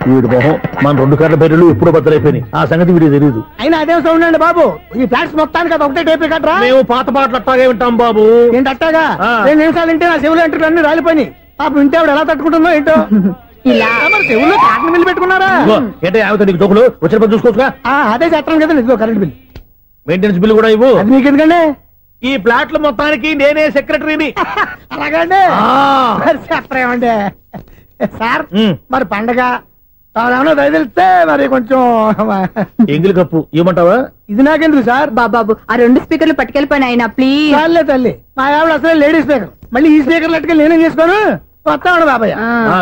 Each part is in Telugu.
వీడు మొహం మన 2 కార్ల పేర్లు ఎప్పుడో బద్దలైపోయినాయి. ఆ సంగతి వీడికి తెలియదు. అయినా అదే సౌండ్ అండి బాబు. ఈ ఫ్లాట్స్ మొత్తానికి అది ఒకటే టేప్ కట్టరా? మేము పాత పాటలు అట్టాగే వింటాం బాబు. ఏంటి అట్టాగా? 2 నిమిషాలు వింటే నా చెవులు ఎంట్రీలు అన్ని రాలిపోయినాయి. పాపం వింటే ఆవిడ ఎలా తట్టుకుంటుందో ఏంటో. ఇలా మరి చెవుల్లో కాటన్ బిల్లు పెట్టుకున్నారా? ఏంటో ఆమెతో నీకు జోకులు వచ్చిన పని చూసుకోవచ్చుగా. అదే చేస్తాను కదా. ఇదిగో కరెంట్ బిల్, మెయింటెనెన్స్ బిల్లు కూడా ఇవ్వు. అది మీకు ఎందుకండి? ఈ ప్లాట్ల మొత్తానికి నేనే సెక్రటరీని. అలాగండి. చెప్పరేమండి సార్? మరి పండగ ఏమన్నా దయదలిస్తే మరి కొంచెం ఎంగిలి కప్పు ఇవ్వమంటావా? ఇది నాకెందుకు సార్? బాబాబు ఆ 2 స్పీకర్లు పట్టుకెళ్ళిపోయిన ఆయన ప్లీజ్. చాలే తల్లి, మా ఆవిడ అసలే లేడీ స్పీకర్, మళ్ళీ ఈ స్పీకర్లు అట్టుకెళ్ళి నేనేం చేసుకోను. వస్తాడు బాబాయ్.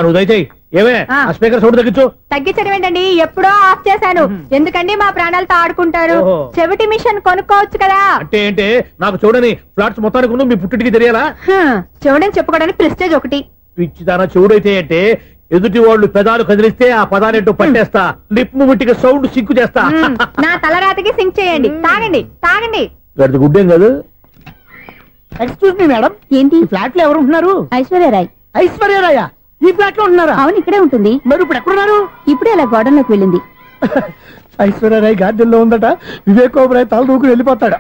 నువ్వు దయచేయి. ఏమే స్పీకర్ సౌండ్ తగ్గించు. తగ్గించడం ఏంటండి, ఎప్పుడో ఆఫ్ చేశాను. ఎందుకండి మా ప్రాణాలతో ఆడుకుంటారు? చెవిటి మిషన్ కొనుక్కోవచ్చు కదా. అంటే ఏంటే నాకు చూడని ఫ్లాట్స్ మొత్తానికి మీ పుట్టింటికి తెలియాలా? చెవుడని చెప్పుకోవడానికి ప్రెస్టేజ్ ఒకటి. పిచ్చిదానా చెవుడైతే అంటే ఎదుటి వాళ్ళు పెదాలు కదిలిస్తే ఆ పదాలేంటో పట్టేస్తా. లిప్ ముట్టికి సౌండ్ సింకు చేస్తా. నా తలరాతకి సింక్ చేయండి. తాగండి తాగండి. గడిది గుడ్డేం కాదు. ఎక్స్క్యూజ్ మీ మేడం, ఏంటి ఫ్లాట్ లో ఎవరు ఉంటున్నారు? ఐశ్వర్యరాయ్. ఐశ్వర్యరాయ ఈ ఫ్లాట్ లో ఉంటున్నారా? అవును, ఇక్కడే ఉంటుంది. మరి ఇప్పుడు ఎక్కడున్నారు? ఇప్పుడే అలా గోడంలోకి వెళ్ళింది. ఐశ్వర్యరాయ్ గార్డెన్ లో ఉందట. వివేక్ ఓబరాయ్ తల దూకుని వెళ్ళిపోతాడు.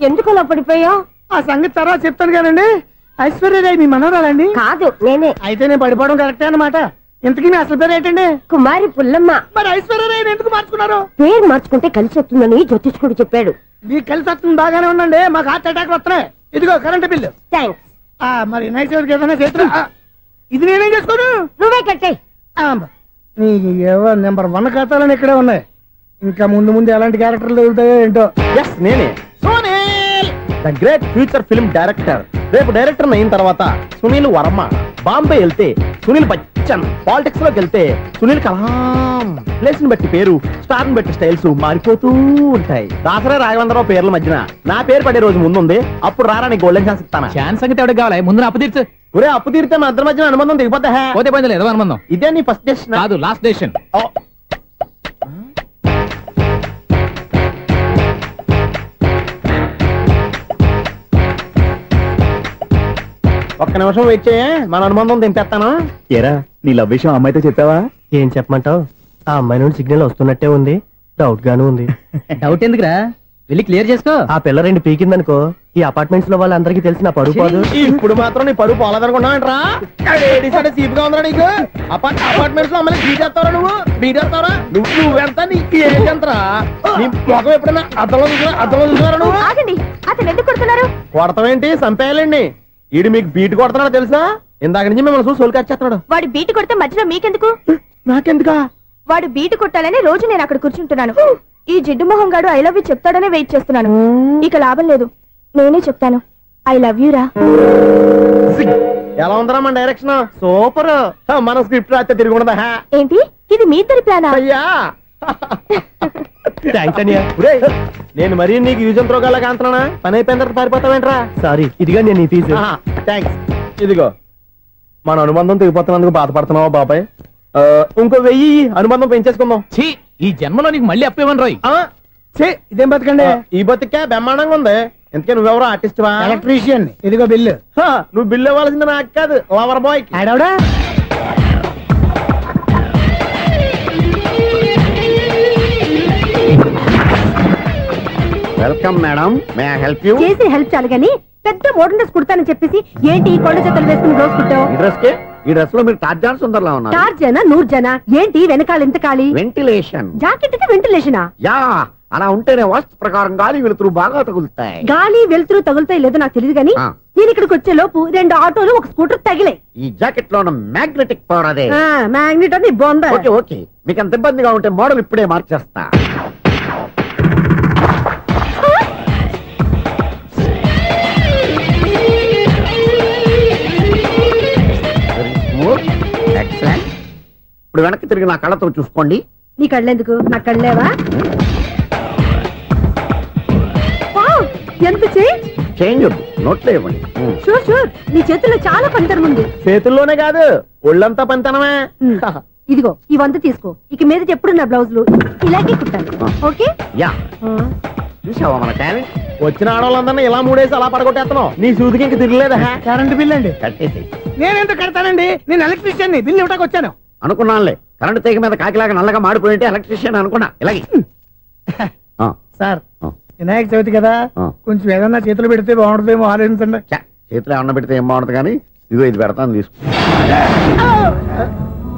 ఎందుకు అలా పడిపోయావు? ఆ సంగతి తర్వాత చెప్తాను కానండి. ఐశ్వర్యరాయ్ మీ మనవరాలండి? కాదు, నేనే. అయితే నేను పడిపోవడం కరెక్టే అన్నమాట. ఇంతకీ మీ అసలు పేరు ఏంటండి? కుమారి పుల్లమ్మ. మరి ఐశ్వర్యరాయ్ ఎందుకు మార్చుకున్నారు? పేరు మార్చుకుంటే కలిసి వస్తుందని జ్యోతిష్కుడు చెప్పాడు. మీకు కలిసి వస్తుంది, బాగానే ఉండండి. మాకు హార్ట్ అటాక్ వస్తున్నాయి. ఇదిగో కరెంట్ బిల్లు. థ్యాంక్స్. మరి నైట్ ఏదైనా చేతులు ఇది నేనేం చేసుకోను? నువ్వే కట్టాయి. నెంబర్ 1 ఖాతాలని ఇక్కడే ఉన్నాయి. ఇంకా ముందు ముందు ఎలాంటి క్యారెక్టర్లు దొరుకుతాయో ఏంటో. నేనే the great future film director. రేపు డైరెక్టర్ అయిన తర్వాత సునీల్ వర్మ. బాంబే వెళ్తే సునీల్ బచ్చన్. పాలిటిక్స్ లోకి వెళ్తే సునీల్ కలాం. ప్లేస్ ని బట్టి పేరు, స్టార్ ని బట్టి స్టైల్స్ మారిపోతూ ఉంటాయి. దాసరా రాఘవేంద్రరావు పేర్ల మధ్యన నా పేరు పడే రోజు ముందుంది. అప్పుడు రారా నీకు గోల్డెన్ ఛాన్స్ ఇస్తాను. ఛాన్స్ సంగతి ఎవరికి కావాలి? ముందు అప్పు తీర్చు. ఒరే అప్పు తీరితే మా ఇద్దరి మధ్యన అనుబంధం దిగిపోతా. పోతే పోయింది లేదు అనుబంధం. ఇదే నీ ఫస్ట్ డెస్టినేషన్ కాదు, లాస్ట్ డెసిషన్. ఒక్క నిమిషం వెయిట్ చేయ, మన అనుబంధం దింపేస్తాను. ఏరా నీ లవ్ విషయం అమ్మాయితో చెప్పావా? ఏం చెప్పమంటావు? ఆ అమ్మాయి నుండి సిగ్నల్ వస్తున్నట్టే ఉంది. డౌట్ గాను ఉంది. డౌట్ ఎందుకురా, వెళ్ళి క్లియర్ చేసుకో. ఆ పిల్ల 2 పీకిందనుకో, ఈ అపార్ట్మెంట్స్ లో వాళ్ళందరికీ తెలిసిన పరుగు పోదు. ఇప్పుడు మాత్రం నీ పరుగు పోలేదనుకున్నావంటరా? సీప్ గా ఉందా నీకు? అపార్ట్మెంట్స్ లో అమ్మని బీటేస్తావరా? నువ్వెంత నీకు ఏంటంతరా? నీ మొఖం ఎప్పుడైనా అద్దంలో చూసారా నువ్వు? ఆగండి, అతను ఎందుకు కొడుతున్నారు? కొడతావేంటి? చంపేయాలండి. ఈడు మీకు బీట్ కొడుతున్నాడు తెలుసా? ఇందాక నుంచి మిమ్మల్ని చూసి సోల్కొచ్చేస్తున్నాడు. వాడు బీటు కొడితే మధ్యలో మీకెందుకు? నాకెందుకా? వాడు బీటు కొట్టాలని రోజు నేను అక్కడ కూర్చుంటున్నాను. ఈ జిడ్డు మొహం గాడు ఐ లవ్ యూ చెప్తాడనే వెయిట్ చేస్తున్నాను. ఇక లాభం లేదు, నేనే చెప్తాను. ఐ లవ్ యూ రా. ఎలా ఉందరా మన డైరెక్షన్? సూపర్. మన స్క్రిప్ట్ రాస్తే తిరిగి ఉండదా? ఏంటి ఇది మీ ఇద్దరి ప్లానా? అయ్యా నేను మరీ నీకు యూజ్ అండ్ త్రోగాలా కాంటున్నా. పని అయిపోయిన తర్వాత పారిపోతావేంట్రా? సారీ, ఇదిగా నేను ఈ ఫీజు. థ్యాంక్స్. ఇదిగో మన అనుబంధం తెగిపోతున్నందుకు బాధపడుతున్నావా బాబాయ్? ఇంకో 1000 అనుబంధం పెంచేసుకుందాం. ఛీ, ఈ జన్మలో నీకు మళ్ళీ అప్పేవన్ రోయ్. ఇదేం బతకండి? ఈ బతికే బ్రహ్మాండంగా ఉంది. ఎందుకే నువ్వెవరో ఆర్టిస్ట్ వా? ఎలక్ట్రీషియన్. ఇదిగో బిల్లు. నువ్వు బిల్లు ఇవ్వాల్సింది నాకు కాదు, లవర్ బాయ్. ఆడవడా? Welcome madam, may I help you? చేసి హెల్ప్ చాలు గాని పెద్ద మోడల్ డ్రెస్ కుడతానని చెప్పేసి ఏంటి ఈ కొండ జతలు వేసుకుని రోజు కుట్టావు? ఈ డ్రెస్ లో మీరు టార్జాన్ సుందర్లా ఉన్నారు. టార్జనా నూర్జనా? ఏంటి వెనకాల ఎంత ఖాళీ? వెంటిలేషన్. జాకెట్ కి వెంటిలేషనా? యా, అలా ఉంటేనే వాస్తు ప్రకారం గాలి వెలుతురు బాగా తగులుతాయి. గాలి వెలుతురు తగులుతాయి లేదో నాకు తెలియదు గానీ నేను ఇక్కడికి వచ్చే లోపు 2 ఆటోలు 1 స్కూటర్ తగిలే. ఈ జాకెట్ లో ఉన్న మ్యాగ్నెటిక్ పవర్ అదే. మ్యాగ్నెట్ అని బొంద. ఓకే, మీకు అంత ఇబ్బందిగా ఉంటే మోడల్ ఇప్పుడే మార్చేస్తా. ఎక్సలెంట్. ఇప్పుడు వెనక్కి తిరిగి నా కళ్ళతో చూసుకోండి. నీ కళ్ళెందుకు? నా కళ్ళేవా? ఎంత చేంజ్ నోట్లో ఇవ్వండి. షూర్, నీ చేతుల్లో చాలా పనితనం ఉంది. చేతుల్లోనే కాదు, ఒళ్ళంతా పనితనమే. ఇదిగో ఈ 100 తీసుకో. ఇక మీద ఎప్పుడు నా బ్లౌజులు ఇలాగే కుట్టాలి. ఓకే? యా. చూసావా మన టాలెంట్? వచ్చిన ఆడవాళ్ళందరినీ ఇలా మూడేసి అలా పడగొట్టేస్తున్నావు. నీ సూదికి ఇంక తిరగలేదా? కరెంట్ బిల్ అండి. కట్టేసి నేనెందుకు కడతానండి? నేను ఎలక్ట్రీషియన్ బిల్ ఇవ్వడానికి వచ్చాను. అనుకున్నానులే, కరెంట్ తీగ మీద కాకిలాగా నల్లగా మాడిపోయింటే ఎలక్ట్రీషియన్ అనుకున్నా. ఇలాగే సార్, వినాయక చవితి కదా, కొంచెం ఏదన్నా చేతులు పెడితే బాగుంటుందేమో ఆలోచించండి. చేతిలో అన్న పెడితే ఏం బాగుంటుంది కానీ ఇదిగో ఇది పెడతాను, తీసుకో.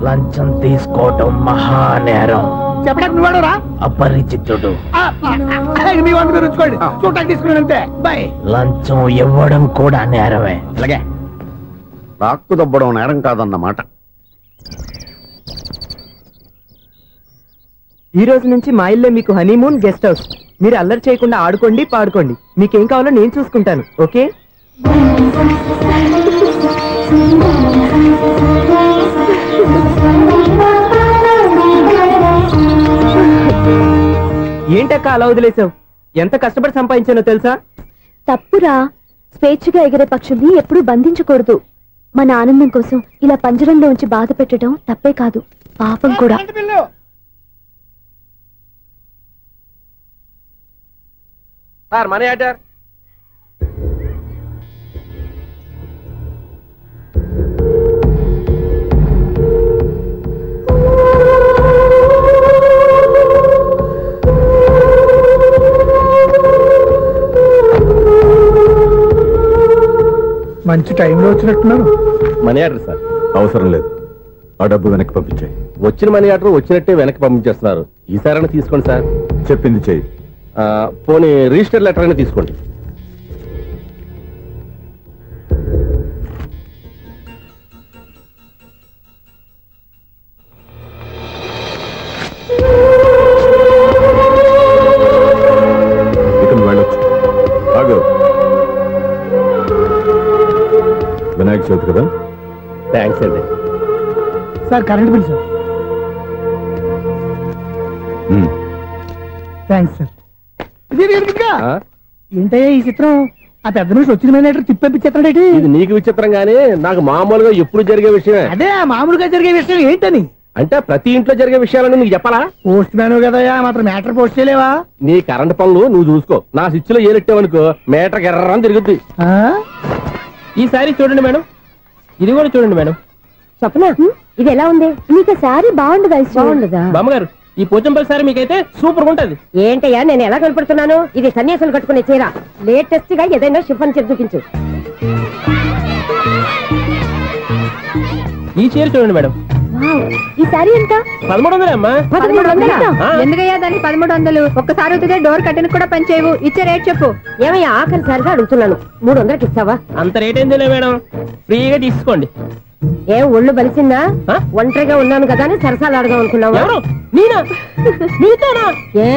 లంచం తీసుకోవటం మహానేరం. చెప్పడానికి నువ్వాడరా? అపరిచితుడు. మీ వంట మీరు ఉంచుకోండి, చూడటానికి తీసుకున్నాను అంతే. బాయ్. లంచం ఇవ్వడం కూడా నేరమే. ఇలాగే రాక్కు దబ్బడం నేరం కాదన్నమాట. ఈ రోజు నుంచి మా ఇల్లే మీకు హనీమూన్ గెస్ట్ హౌస్. మీరు అల్లరి చేయకుండా ఆడుకోండి, పాడుకోండి. మీకేం కావాలో నేను చూసుకుంటాను. ఓకే? ఏంటక్క అలా వదిలేసావు? ఎంత కష్టపడి సంపాదించానో తెలుసా? తప్పురా. స్వేచ్ఛగా ఎగిరే పక్షుల్ని ఎప్పుడూ బంధించకూడదు. మన ఆనందం కోసం ఇలా పంజరంలో ఉంచి బాధ పెట్టడం తప్పే కాదు, పాపం కూడా. Sir, money order. మంచి టైంలో వచ్చినట్టున్నారు. Money order sir. అవసరం లేదు, ఆ డబ్బు వెనక్కి పంపించాయి. వచ్చిన మనీ ఆర్డర్ వచ్చినట్టే వెనక్కి పంపించేస్తున్నారు. ఈసారైనా తీసుకోండి సార్. చెప్పింది చెయ్యి. పోనీ రిజిస్టర్ లెటర్ అయినా తీసుకోండి. ఇక నువ్వు వెళ్ళొచ్చు. ఆగు. వినాయక చవితి కదా. థ్యాంక్స్ అండి. Sir, current bill sir. Thanks sir. ఏంటయ్యా ఈ చిత్రం? ఆ పెద్ద నుంచి వచ్చిన మేనేటర్ తిప్పించేస్తాడేటి? ఇది నీకు విచిత్రంగానే, నాకు మామూలుగా ఎప్పుడు జరిగే విషయమే. అదే మామూలుగా జరిగే విషయం ఏంటని? అంటే ప్రతి ఇంట్లో జరిగే విషయాలను నీకు చెప్పాలా? పోస్ట్ మ్యాన్ కదయ్యా, మాత్రం మ్యాటర్ పోస్ట్ చేయలేవా? నీ కరెంట్ పనులు నువ్వు చూసుకో. నా స్విచ్ లో ఏలెట్టావనుకో మీటర్ ఎర్రని తిరుగుద్ది. ఈసారి చూడండి మేడం, ఇది కూడా చూడండి మేడం. చెప్పనా, ఇది ఎలా ఉంది? నీకు శారీ బాగుండదా? బాగుండదా బామ్మగారు? ఈ పోచంపల్లి సారీ మీకైతే సూపర్ ఉంటది. ఏంటయ్యా నేను ఎలా కనపడుతున్నాను? ఇది సన్యాసులు కట్టుకునే చీర. లేటెస్ట్ గా ఏదైనా షిఫన్ చీర చూపించు. ఈ చీర చూడండి మేడం. ఈ శారీ ఎంత? 1300 అమ్మా. 1300? ఎందుకయ్యా దానికి 1300? ఒక్కసారి వద్దుగా డోర్ కట్టను కూడా పనిచేయవు. ఇచ్చే రేట్ చెప్పు. ఏమయ్యా ఆఖరిసారిగా అడుగుతున్నాను, 300కి ఇస్తావా? అంత రేట్ ఏందిలే మేడం, ఫ్రీగా తీసుకోండి. ఏం ఒళ్ళు బలిసిందా? ఒంటరిగా ఉన్నాను కదా అని సరసాలు అడదాం అనుకున్నావా? ఎవరు? నేనా? నీతోనా? ఏ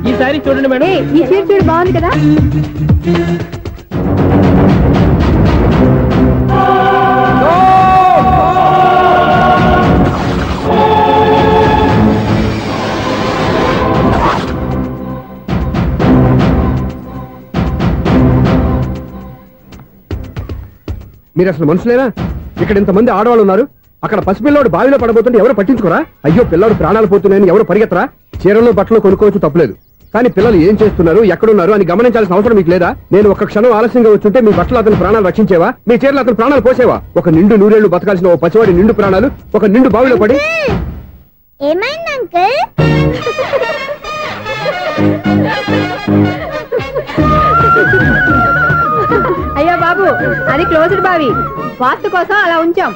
ఈ సారీ చూడండి మేడం. ఈ చీర చూడు, బాగుంది కదా? మీరు అసలు మనుషులేనా? ఇక్కడ ఇంతమంది ఆడవాళ్ళు ఉన్నారు, అక్కడ పసిపిల్లాడు బావిలో పడబోతుంటే ఎవరు పట్టించుకోరా? అయ్యో పిల్లాడు ప్రాణాలు పోతున్నాయని ఎవరు పరిగెత్తరా? చీరలు బట్టలు కొనుక్కోవచ్చు, తప్పలేదు. కానీ పిల్లలు ఏం చేస్తున్నారు, ఎక్కడున్నారు అని గమనించాల్సిన అవసరం మీకు లేదా? నేను ఒక్క క్షణం ఆలస్యంగా వచ్చుంటే మీ బట్టలు అతని ప్రాణాలు రక్షించేవా? మీ చీరలు అతని ప్రాణాలు పోసేవా? ఒక నిండు నూరేళ్లు బతకాల్సిన ఓ పసివాడి నిండు ప్రాణాలు ఒక నిండు బావిలో పడి. ఏమైంది అంకుల్? అయ్యో బాబు, అది క్లోజ్డ్ బావి, వాస్తు కోసం అలా ఉంచాం.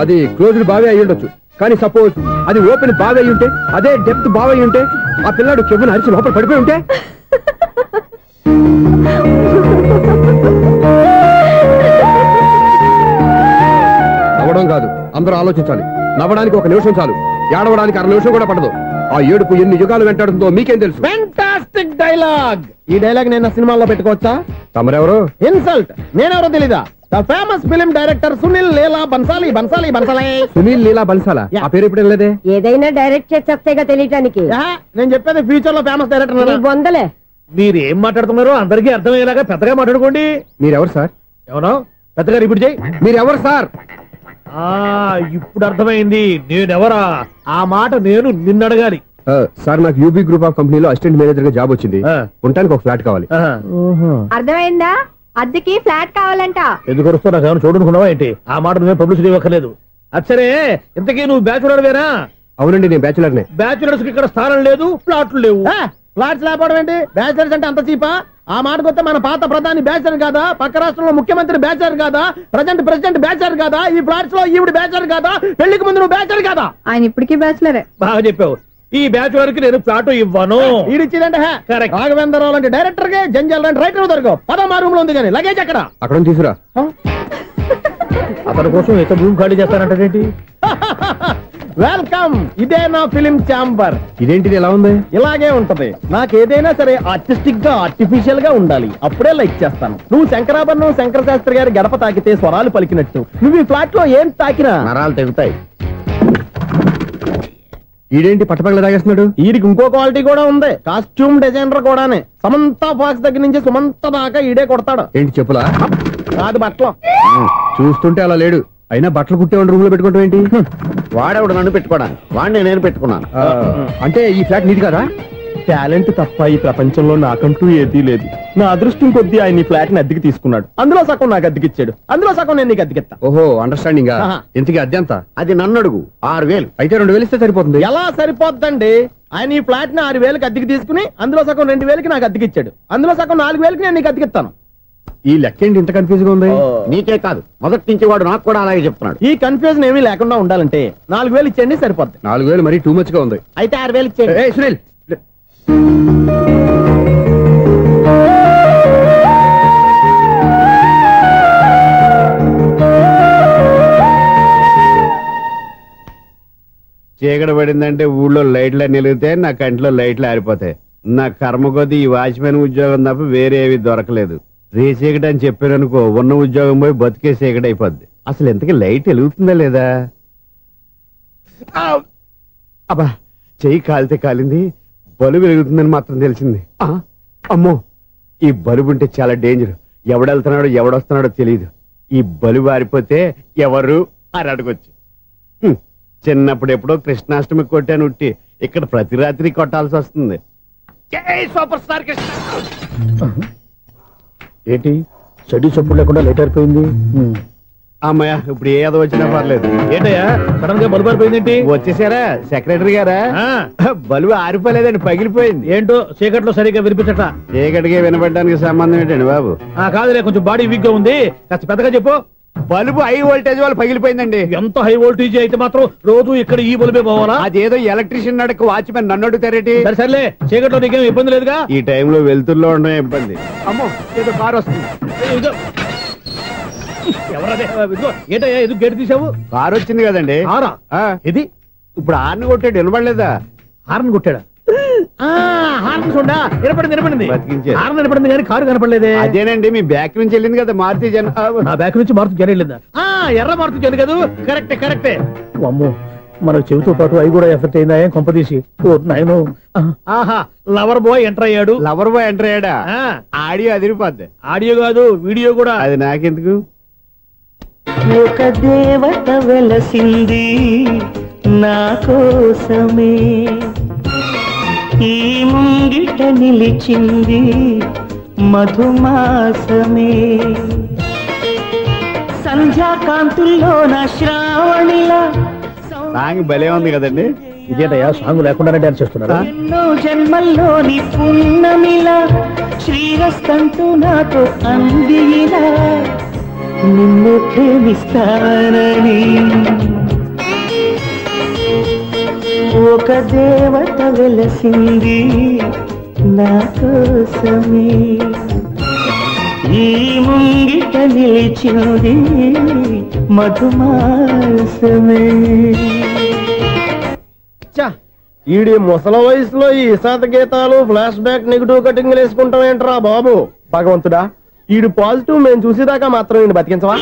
అది క్లోజ్డ్ బావి అయి ఉండొచ్చు, కానీ సపోజ్ అది ఓపెన్ బావి అయి ఉంటే, అదే డెప్త్ బావి అయి ఉంటే, ఆ పిల్లాడు చెవును అరిచి లోపల పడిపోయి ఉంటే? నవ్వడం కాదు, అందరూ ఆలోచించాలి. నవ్వడానికి 1 నిమిషం చాలు, ఏడవడానికి 1/2 నిమిషం కూడా పడదు. ఆ ఏడుపు ఎన్ని యుగాలు వెంటాడుతుందో మీకేం తెలుసు? Fantastic dialogue. ఈ డైలాగ్ నేను సినిమాలో పెట్టుకోవచ్చా? తమరెవరు? ఇన్సల్ట్. నేనెవరో తెలీదా? The famous film director Sunil Leela Bhansali. Bhansali Bhansali Sunil Leela బన్సాలా? ఆ పేరు ఇప్పుడు లేదే. ఏదైనా డైరెక్ట్ చేసేస్తేగా తెలియటానికి. నేను చెప్పేది ఫ్యూచర్ లో ఫేమస్ డైరెక్టర్. బొందలే మీరు ఏం మాట్లాడుతున్నారో అందరికీ అర్థమయ్యేలాగా పెద్దగా మాట్లాడుకోండి. మీరెవరు సార్? ఎవరో పెద్దగా రిపీట్ చేయి. మీరెవరు సార్? ఇప్పుడు అర్థమైంది నేనెవరా. ఆ మాట నేను నిన్ను అడగాలి. సార్ నాకు యూబీ గ్రూప్ ఆఫ్ కంపెనీలో అసిస్టెంట్ మేనేజర్ గా జాబ్ వచ్చింది. ఉండటానికి ఒక ఫ్లాట్ కావాలి. అర్థమైందా? అద్దెకి ఫ్లాట్ కావాలంట. ఎందుకు వస్తావు? నాకు ఏమైనా చూడనుకున్నావా ఏంటి? ఆ మాట నువ్వే పబ్లిసిటీ ఇవ్వక్కర్లేదు. అచ్చరే ఇంతకీ నువ్వు బ్యాచులర్ వేరా? అవునండి, నేను బ్యాచులర్ నే. బ్యాచులర్స్ కి ఇక్కడ స్థానం లేదు, ఫ్లాట్లు లేవు. ఫ్లాట్స్ లేకపోవడం ఏంటి? బ్యాచులర్స్ అంటే అంత చీపా? ఆ మాటకొస్తే మన పాత ప్రధాని బ్యాచులర్ కాదా? పక్క రాష్ట్రంలో ముఖ్యమంత్రి బ్యాచులర్ కాదా? ప్రెసిడెంట్ బ్యాచులర్ కాదా? ఈ ఫ్లాట్స్ లో ఈవిడ బ్యాచులర్ కాదా? పెళ్లికి ముందు నువ్వు బ్యాచులర్ కాదా? ఆయన ఇప్పటికీ బ్యాచులరే. బాగా చెప్పావు. ఈ బ్యాచులర్ కి నేను ఫ్లాట్ ఇవ్వను. ఈడిచ్చిందంటే రాఘవేంద్రరావు లాంటి డైరెక్టర్ కి జంజల్ లాంటి రైటర్ దొరకవు. పదమా రూమ్ లో ఉంది కానీ లగేజ్ అక్కడ. అక్కడ తీసుకురా. అతని కోసం ఎంత రూమ్ ఖాళీ చేస్తానంటే వెల్కమ్. ఇదే నా ఫిలిం ఛాంబర్. ఇదేంటిది ఎలా ఉంది? ఇలాగే ఉంటది. నాకు ఏదైనా సరే ఆర్టిస్టిక్ గా ఆర్టిఫిషియల్ గా ఉండాలి, అప్పుడే లైక్ చేస్తాను. నువ్వు శంకరాభరణం శంకర శాస్త్రి గారి గడప తాకితే స్వరాలు పలికినట్టు నువ్వు ఈ ఫ్లాట్ లో ఏం తాకినా నరాలు తెగుతాయి. ఈడేంటి పట్టపగల తాగేస్తున్నాడు? వీడికి ఇంకో క్వాలిటీ కూడా ఉంది. కాస్ట్యూమ్ డిజైనర్ కూడానే. సమంత ఫాక్స్ దగ్గర నుంచి సుమంత దాకా ఈడే కొడతాడు. ఏంటి చెప్పులా? కాదు బట్టలు. చూస్తుంటే అలా లేడు. అయినా బట్టలు కుట్టేవాడి రూమ్ లో పెట్టుకుంటాం ఏంటి? వాడేవాడు నన్ను పెట్టుకోవడానికి, వాడిని నేను పెట్టుకున్నాను. అంటే ఈ ఫ్లాట్ నీది కదా? టాలెంట్ తప్ప ఈ ప్రపంచంలో నాకంటూ ఏదీ లేదు. నా అదృష్టం కొద్దీ ఆయన ఈ ఫ్లాట్ ని అద్దెకి తీసుకున్నాడు. అందులో సగం నాకు అద్దెకిచ్చాడు, అందులో సగం నేను నీకు అద్దెకిస్తా. ఓహో, అండర్స్టాండింగ్. ఇంతకీ అద్దె ఎంత? అది నన్ను అడుగు. 6,000. అయితే 2,000 ఇస్తే సరిపోతుంది. ఎలా సరిపోద్దండి? ఆయన ఈ ఫ్లాట్ ని 6,000కి అద్దెకి తీసుకుని అందులో సగం 2,000కి నాకు అద్దెకిచ్చాడు, అందులో సగం 4,000కి నేను నీకు అద్దెకిస్తాను. ఈ లెక్క ఏంటి ఇంత కన్ఫ్యూజ్ గా ఉంది? నీకే కాదు, మొదటి నుంచి వాడు నాకు కూడా అలాగే చెప్తున్నాడు. ఈ కన్ఫ్యూజన్ ఏమీ లేకుండా ఉండాలంటే 4,000 ఇచ్చేయండి, సరిపోద్ది. 4,000 మరీ టూ మచ్ గా ఉంది. అయితే 6,000 ఇచ్చేయండి. సునీల్, చీకటి పడిందంటే ఊళ్ళో లైట్లు నిలిగితే నా కంటిలో లైట్లు ఆరిపోతాయి. నా కర్మ కొద్దీ ఈ వాచ్మెన్ ఉద్యోగం తప్ప వేరే ఏవి దొరకలేదు. రేచీకటి అని చెప్పారనుకో, ఉన్న ఉద్యోగం పోయి బతికే చీకటి అయిపోద్ది. అసలు ఇంతకీ లైట్ వెలుగుతుందా లేదా? అబ్బా, చెయ్యి కాలితే కాలింది, బలుబు వెలుగుతుందని మాత్రం తెలిసింది. అమ్మో, ఈ బలుబు ఉంటే చాలా డేంజర్. ఎవడెళ్తున్నాడో ఎవడొస్తున్నాడో తెలియదు. ఈ బలుబు ఆరిపోతే ఎవరు అని అడగొచ్చు. చిన్నప్పుడు ఎప్పుడో కృష్ణాష్టమి కొట్టాను ఉట్టి, ఇక్కడ ప్రతి రాత్రి కొట్టాల్సి వస్తుంది. Super star Krishna. ఏంటి చెడు చెప్పుడు లేకుండా లేట్ అయిపోయింది? అమ్మయ్య, ఇప్పుడు ఏదో వచ్చినా పర్లేదు. ఏంటయ్యా సడన్ గా బల్బు ఆరిపోయింది ఏంటి? వచ్చేసారా సెక్రటరీ గారా? బలుబు ఆరిపోలేదండి, పగిలిపోయింది. ఏంటో చీకట్లో సరిగ్గా వినిపించట. చీకటికి వినపడడానికి సంబంధం ఏంటండి బాబు? కాదులే, కొంచెం బాడీ వీక్ గా ఉంది, కాస్త పెద్దగా చెప్పు. బల్బు హై వోల్టేజ్ వాళ్ళు పగిలిపోయిందండి. ఎంత హై వోల్టేజ్ అయితే మాత్రం రోజు ఇక్కడ ఈ బల్బే పోవాలా? అదేదో ఎలక్ట్రీషియన్ నడక వాచ్మెన్ నన్ను అడుగుతారేటి? సర్లే, చీకట్లో నీకేం ఇబ్బంది లేదుగా? ఈ టైంలో వెళ్తుల్లో ఉండడం ఇబ్బంది. అమ్మో, ఏదో కారు వస్తుంది. ఎవరదే? ఏంటయ్యా ఎందుకు గేటు తీసావు? కారు వచ్చింది కదండి. ఇది ఇప్పుడు హార్న్ కొట్టాడు, వినపడలేదా? హార్న్ కొట్టాడా? హార్న్ చూడా వినపడింది. బతికించాడు. హార్న్ వినపడింది కానీ కారు కనపడలేదే. అదేనండి, మీ బ్యాక్ నుంచి వెళ్ళింది కదా మారుతి జన. నా బ్యాక్ నుంచి మారుతి జన వెళ్ళిందా? ఎర్ర మారుతి జన కదా? కరెక్టే. అమ్మో, మన చెవితో పాటు అవి కూడా ఎఫెక్ట్ అయిందా? ఏం కొంపదీసి? ఆహా, లవర్ బాయ్ ఎంటర్ అయ్యాడు. లవర్ బాయ్ ఎంటర్ అయ్యాడా? ఆడియో అదిరిపోద్ది. ఆడియో కాదు, వీడియో కూడా. అది నాకెందుకు? ఒక దేవత వెలసింది నా కోసమే, ఈ ముంగిట నిలిచింది మధుమాసమే, సంధ్యాకాంతుల్లో నా శ్రావణిలా. సాంగ్ భలే ఉంది కదండి. ఇదేంటయ్యా సాంగ్ లేకుండానే డాన్స్ చేస్తున్నారా? ఎన్నో జన్మల్లోని పున్నమిలా శ్రీరస్తంటూ నాతో అందిలా, నిన్ను ప్రేమిస్తానని. ఒక దేవత వెలసింది నా కోసమే, ఈ ముంగిట నిలిచింది మధుమాసమే. ఈడి ముసల వయసులో ఈ ఇసాత గీతాలు, ఫ్లాష్ బ్యాక్, నెగిటివ్ కటింగ్ వేసుకుంటాం ఏంట్రా బాబు? భగవంతుడా, ఈడు పాజిటివ్ మేము చూసేదాకా మాత్రం ఈయన బతికించవా?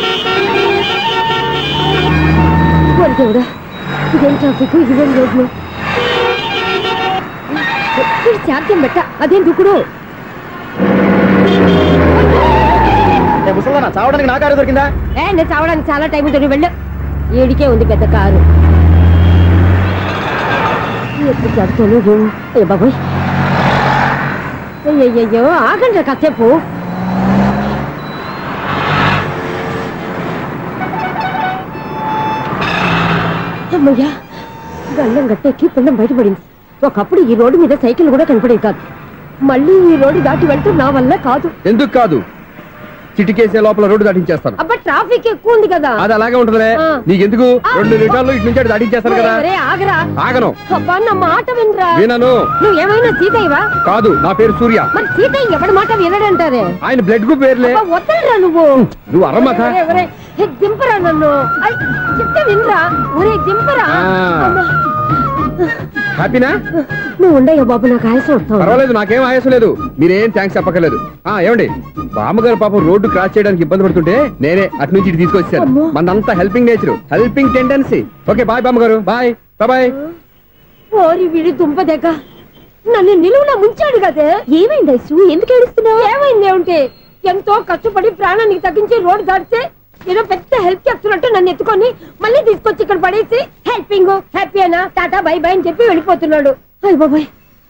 శాంతం బెట్ట అదేం దుకుడు. ముసలా చావడానికి నా కారు దొరికిందా? నేను చావడానికి చాలా టైం ఉంటుంది, వెళ్ళు. ఏడికే ఉంది పెద్ద కారు. ఎప్పుడు చదువుతాను బాబోయ్. అయ్యయ్యో ఆగండి కాసేపు. అమ్మయ్యా, గల్లం గట్టెక్కి పిండం బయటపడింది. ఒకప్పుడు ఈ రోడ్డు మీద సైకిల్ కూడా కనపడేది కాదు. మళ్ళీ ఈ రోడ్డు దాటి వెళ్తూ నా వల్ల కాదు. ఎందుకు కాదు? చిటికేసే లోపల రోడ్డు దాటించేస్తాను. అబ్బా ట్రాఫిక్ ఎక్కువ ఉంది కదా. అది అలాగే ఉంటుందిలే. నీకెందుకు 2 నిమిషాల్లో ఇటు నుంచి దాటించేస్తాను కదా. ఆగరా. ఆగను. అబ్బా నా మాట వినరా. వినను. నువ్వు ఏమైనా సీతయ్యవా? కాదు, నా పేరు సూర్య. మరి సీతయ్య ఎవరి మాట వినడంటారే? ఆయన బ్లడ్ గ్రూప్ పేర్లే. వద్దరా నువ్వు. నువ్వు అరమ్మక. దింపరా నన్ను. చెప్తే వినరా. ఒరే దింపరా. హ్యాపీనా? నువ్వు ఉండయ్యా బాబు, నాకు ఆయాసం వస్తావు. పర్వాలేదు, నాకేం ఆయాసం లేదు. మీరేం థ్యాంక్స్ చెప్పక్కర్లేదు. ఏమండి, బామ్మగారు పాపం రోడ్డు క్రాస్ చేయడానికి ఇబ్బంది పడుతుంటే నేనే అటు నుంచి ఇటు తీసుకొచ్చాను. మనంతా helping nature, helping tendency. Okay bye బామ్మగారు. Bye bye. ఓరి వీడి దుంపదగ్గ నన్ను నిలువున ముంచాడు కదే. ఏమైంది ఐసు? ఎందుకు ఏడుస్తున్నావు? ఏమైంది ఏమిటి? ఎంతో కష్టపడి ప్రాణానికి తగ్గించి రోడ్డు దాటితే ఏదో పెద్ద హెల్ప్ చేస్తున్నట్టు నన్ను ఎత్తుకొని మళ్ళీ తీసుకొచ్చి ఇక్కడ పడేసి హెల్పింగ్ హ్యాపీ అయినా టాటా బై బై అని చెప్పి వెళ్ళిపోతున్నాడు. అయ్య బాబాయ్,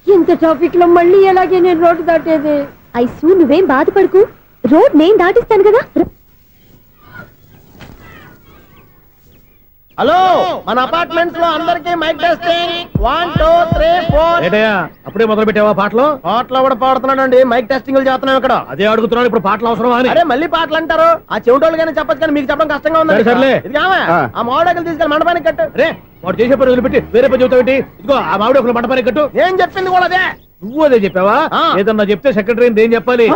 ఇంత ట్రాఫిక్ లో మళ్ళీ ఎలాగే నేను రోడ్డు దాటేది? ఐసు నువ్వేం బాధపడకు, రోడ్ నేను దాటిస్తాను కదా. హలో, మన అపార్ట్మెంట్స్ లో అందరికి మైక్ టెస్టింగ్. 1 2 3 4. అప్పుడే మొదలు పెట్టావా పాటలు? పాటలు కూడా పాడుతున్నాడు. మైక్ టెస్టింగ్ చేస్తున్నాం ఇక్కడ. అదే అడుగుతున్నాడు, ఇప్పుడు పాటలు అవసరమా అని. అరే మళ్ళీ పాటలు అంటారు. ఆ చెవిటోళ్ళు కానీ చెప్పచ్చు, కానీ మీకు చెప్పడం కష్టంగా ఉంది. సర్లే. ఇది ఆ మామిడాకులు తీసుకెళ్ళి మండపానికి కట్టు. అరే వాడు చేసే పని వదిలిపెట్టి వేరే పని చెబుతావు ఏంటి? ఇదిగో ఆ మామిడి ఒకరు మంటపానికి కట్టు. నేను చెప్పింది కూడా అదే. నువ్వు అదే చెప్పావా? ఏదన్నా చెప్తే సెక్రటరీ ఏం చెప్పాలి?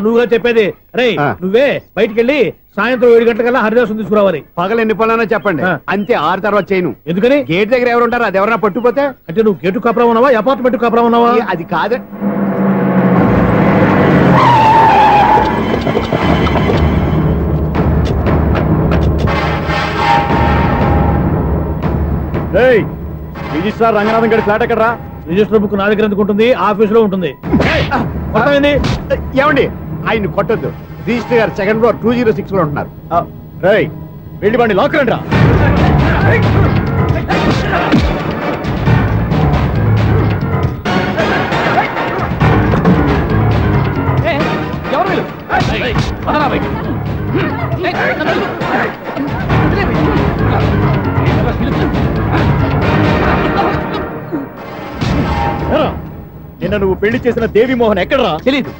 నువ్వుగా చెప్పేది. అరే నువ్వే బయటికి వెళ్ళి సాయంత్రం 7 గంటలకల్లా హరిదాసు తీసుకురావాలి. పగలు ఎన్ని పనులైనా చెప్పండి, అంతే. 6 తర్వాత చేయను. ఎందుకని? గేట్ దగ్గర ఎవరు ఉంటారు? అది ఎవరైనా పట్టుకుపోతే. అంటే నువ్వు గేటు కాపురా ఉన్నావా, అపార్ట్మెంట్ కాపురా ఉన్నావా? అది కాదు. రిజిస్ట్రార్ రంగనాథన్ గారి ఫ్లాట్ ఎక్కడరా? రిజిస్టర్ బుక్ నా దగ్గర ఎందుకు ఉంటుంది? ఆఫీస్ లో ఉంటుంది. ఏమండి, ఆయన కొట్టద్దు. రిజిస్టర్ గారు 2nd floor 206 లో ఉంటున్నారు. వెళ్ళి బండి లాక్ రండి రా. నిన్న నువ్వు పెళ్లి చేసిన దేవిమోహన్ ఎక్కడరా? తెలీదు.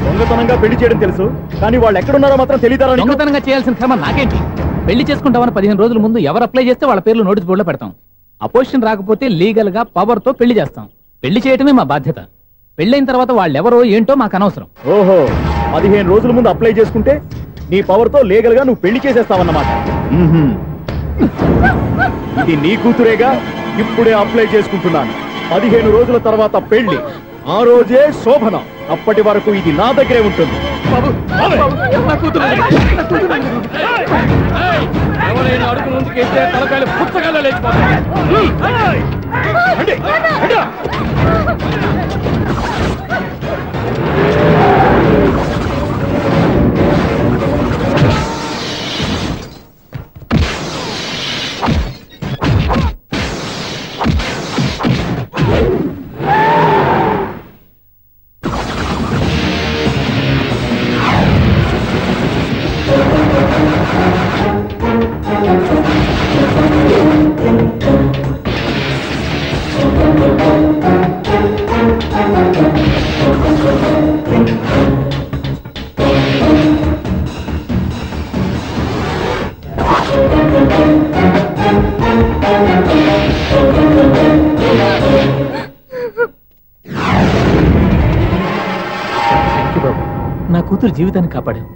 దొంగతనంగా పెళ్లి చేయడం తెలుసు, కానీ వాళ్ళు ఎక్కడున్నారో మాత్రం తెలియదారా? దొంగతనంగా చేయాల్సిన క్రమ నాకేంటి? పెళ్లి చేసుకుంటామని 15 రోజుల ముందు ఎవరు అప్లై చేస్తే వాళ్ళ పేర్లు నోటీస్ బోర్డులో పెడతాం. అపోజిషన్ రాకపోతే లీగల్ గా పవర్ తో పెళ్లి చేస్తాం. పెళ్లి చేయటమే మా బాధ్యత. పెళ్లైన తర్వాత వాళ్ళెవరో ఏంటో మాకు అనవసరం. ఓహో, 15 రోజుల ముందు అప్లై చేసుకుంటే నీ పవర్ తో లీగల్ గా నువ్వు పెళ్లి చేసేస్తావన్నమాట. ఇది నీ కూతురేగా, ఇప్పుడే అప్లై చేసుకుంటున్నాను. 15 రోజుల తర్వాత పెళ్లి, ఆ రోజే శోభన. అప్పటి వరకు ఇది నా దగ్గరే ఉంటుంది. ఎవరైనా అడుగు ముందుకేస్తే తలకాయలు పుచ్చకాయలు లేచిపోతాయి. నా కూతురు జీవితాన్ని కాపాడావు.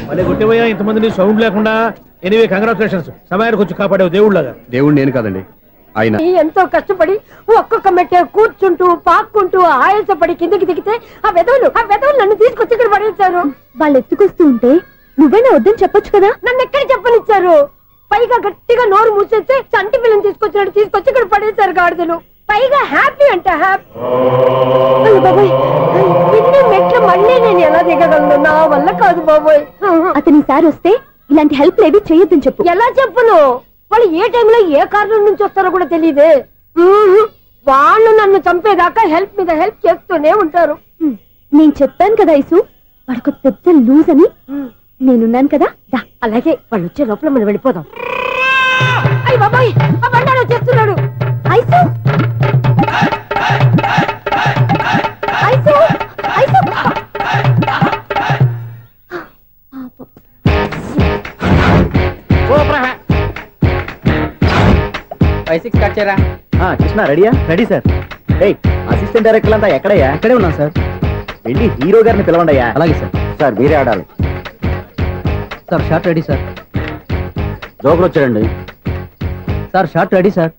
మళ్ళీ కొట్టిపోయా ఇంతమందిని సౌండ్ లేకుండా. ఎనీవే కంగ్రాచులేషన్స్, సమయానికి వచ్చి కాపాడావు దేవుళ్ళగా. దేవుడు నేను కాదండి ఆయన. ఎంతో కష్టపడి ఒక్కొక్క మెట్టే కూర్చుంటూ పాక్కుంటూ ఆయాసపడి కిందకి దిగితే ఆ వెధవులు నన్ను తీసుకొచ్చి ఇక్కడ పడేశారు. వాళ్ళు ఎత్తుకొస్తూ ఉంటే నువ్వేనా వద్దని చెప్పొచ్చు కదా. నన్ను ఎక్కడ చెప్పనిచ్చారు? పైగా గట్టిగా నోరు మూసేస్తే చంటి పిల్లని తీసుకొచ్చినట్టు తీసుకొచ్చి ఇక్కడ పడేశారు గాడిదలు. పైగా హ్యాపీ అంటే హ్యాపీ. బాబోయ్, ఇన్ని మెట్లు మళ్ళీ నేను ఎలా దిగగలను? నా వల్ల కాదు బాబోయ్. అతని సారి వస్తే ఇలాంటి హెల్ప్ లేవి చేయొద్దని చెప్పు. ఎలా చెప్పును? వాళ్ళు ఏ టైంలో ఏ కారణం నుంచి వస్తారో కూడా తెలియదే. వాళ్ళు నన్ను చంపేదాకా హెల్ప్ మీద హెల్ప్ చేస్తూనే ఉంటారు. నేను చెప్పాను కదా ఐసు, వాడికి పెద్ద లూజ్ అని. నేనున్నాను కదా. అలాగే వాళ్ళు వచ్చే లోపల మనం వెళ్ళిపోదాం. అయ్య బాబాయ్, ఆ బండారు వచ్చేస్తున్నాడు. ఐసు ఐసు ఐసు 5-6 స్టార్ట్ చేయరా. కృష్ణ రెడీయా? Ready sir. అసిస్టెంట్ డైరెక్టర్ అంతా ఎక్కడయ్యా? ఇక్కడే ఉన్నాం సార్. వెళ్ళి హీరో గారిని పిలవండి అయ్యా. అలాగే సార్. సార్ మీరే ఆడాలి సార్. Short ready sir. జోకులు వచ్చాడండి సార్. Short ready sir.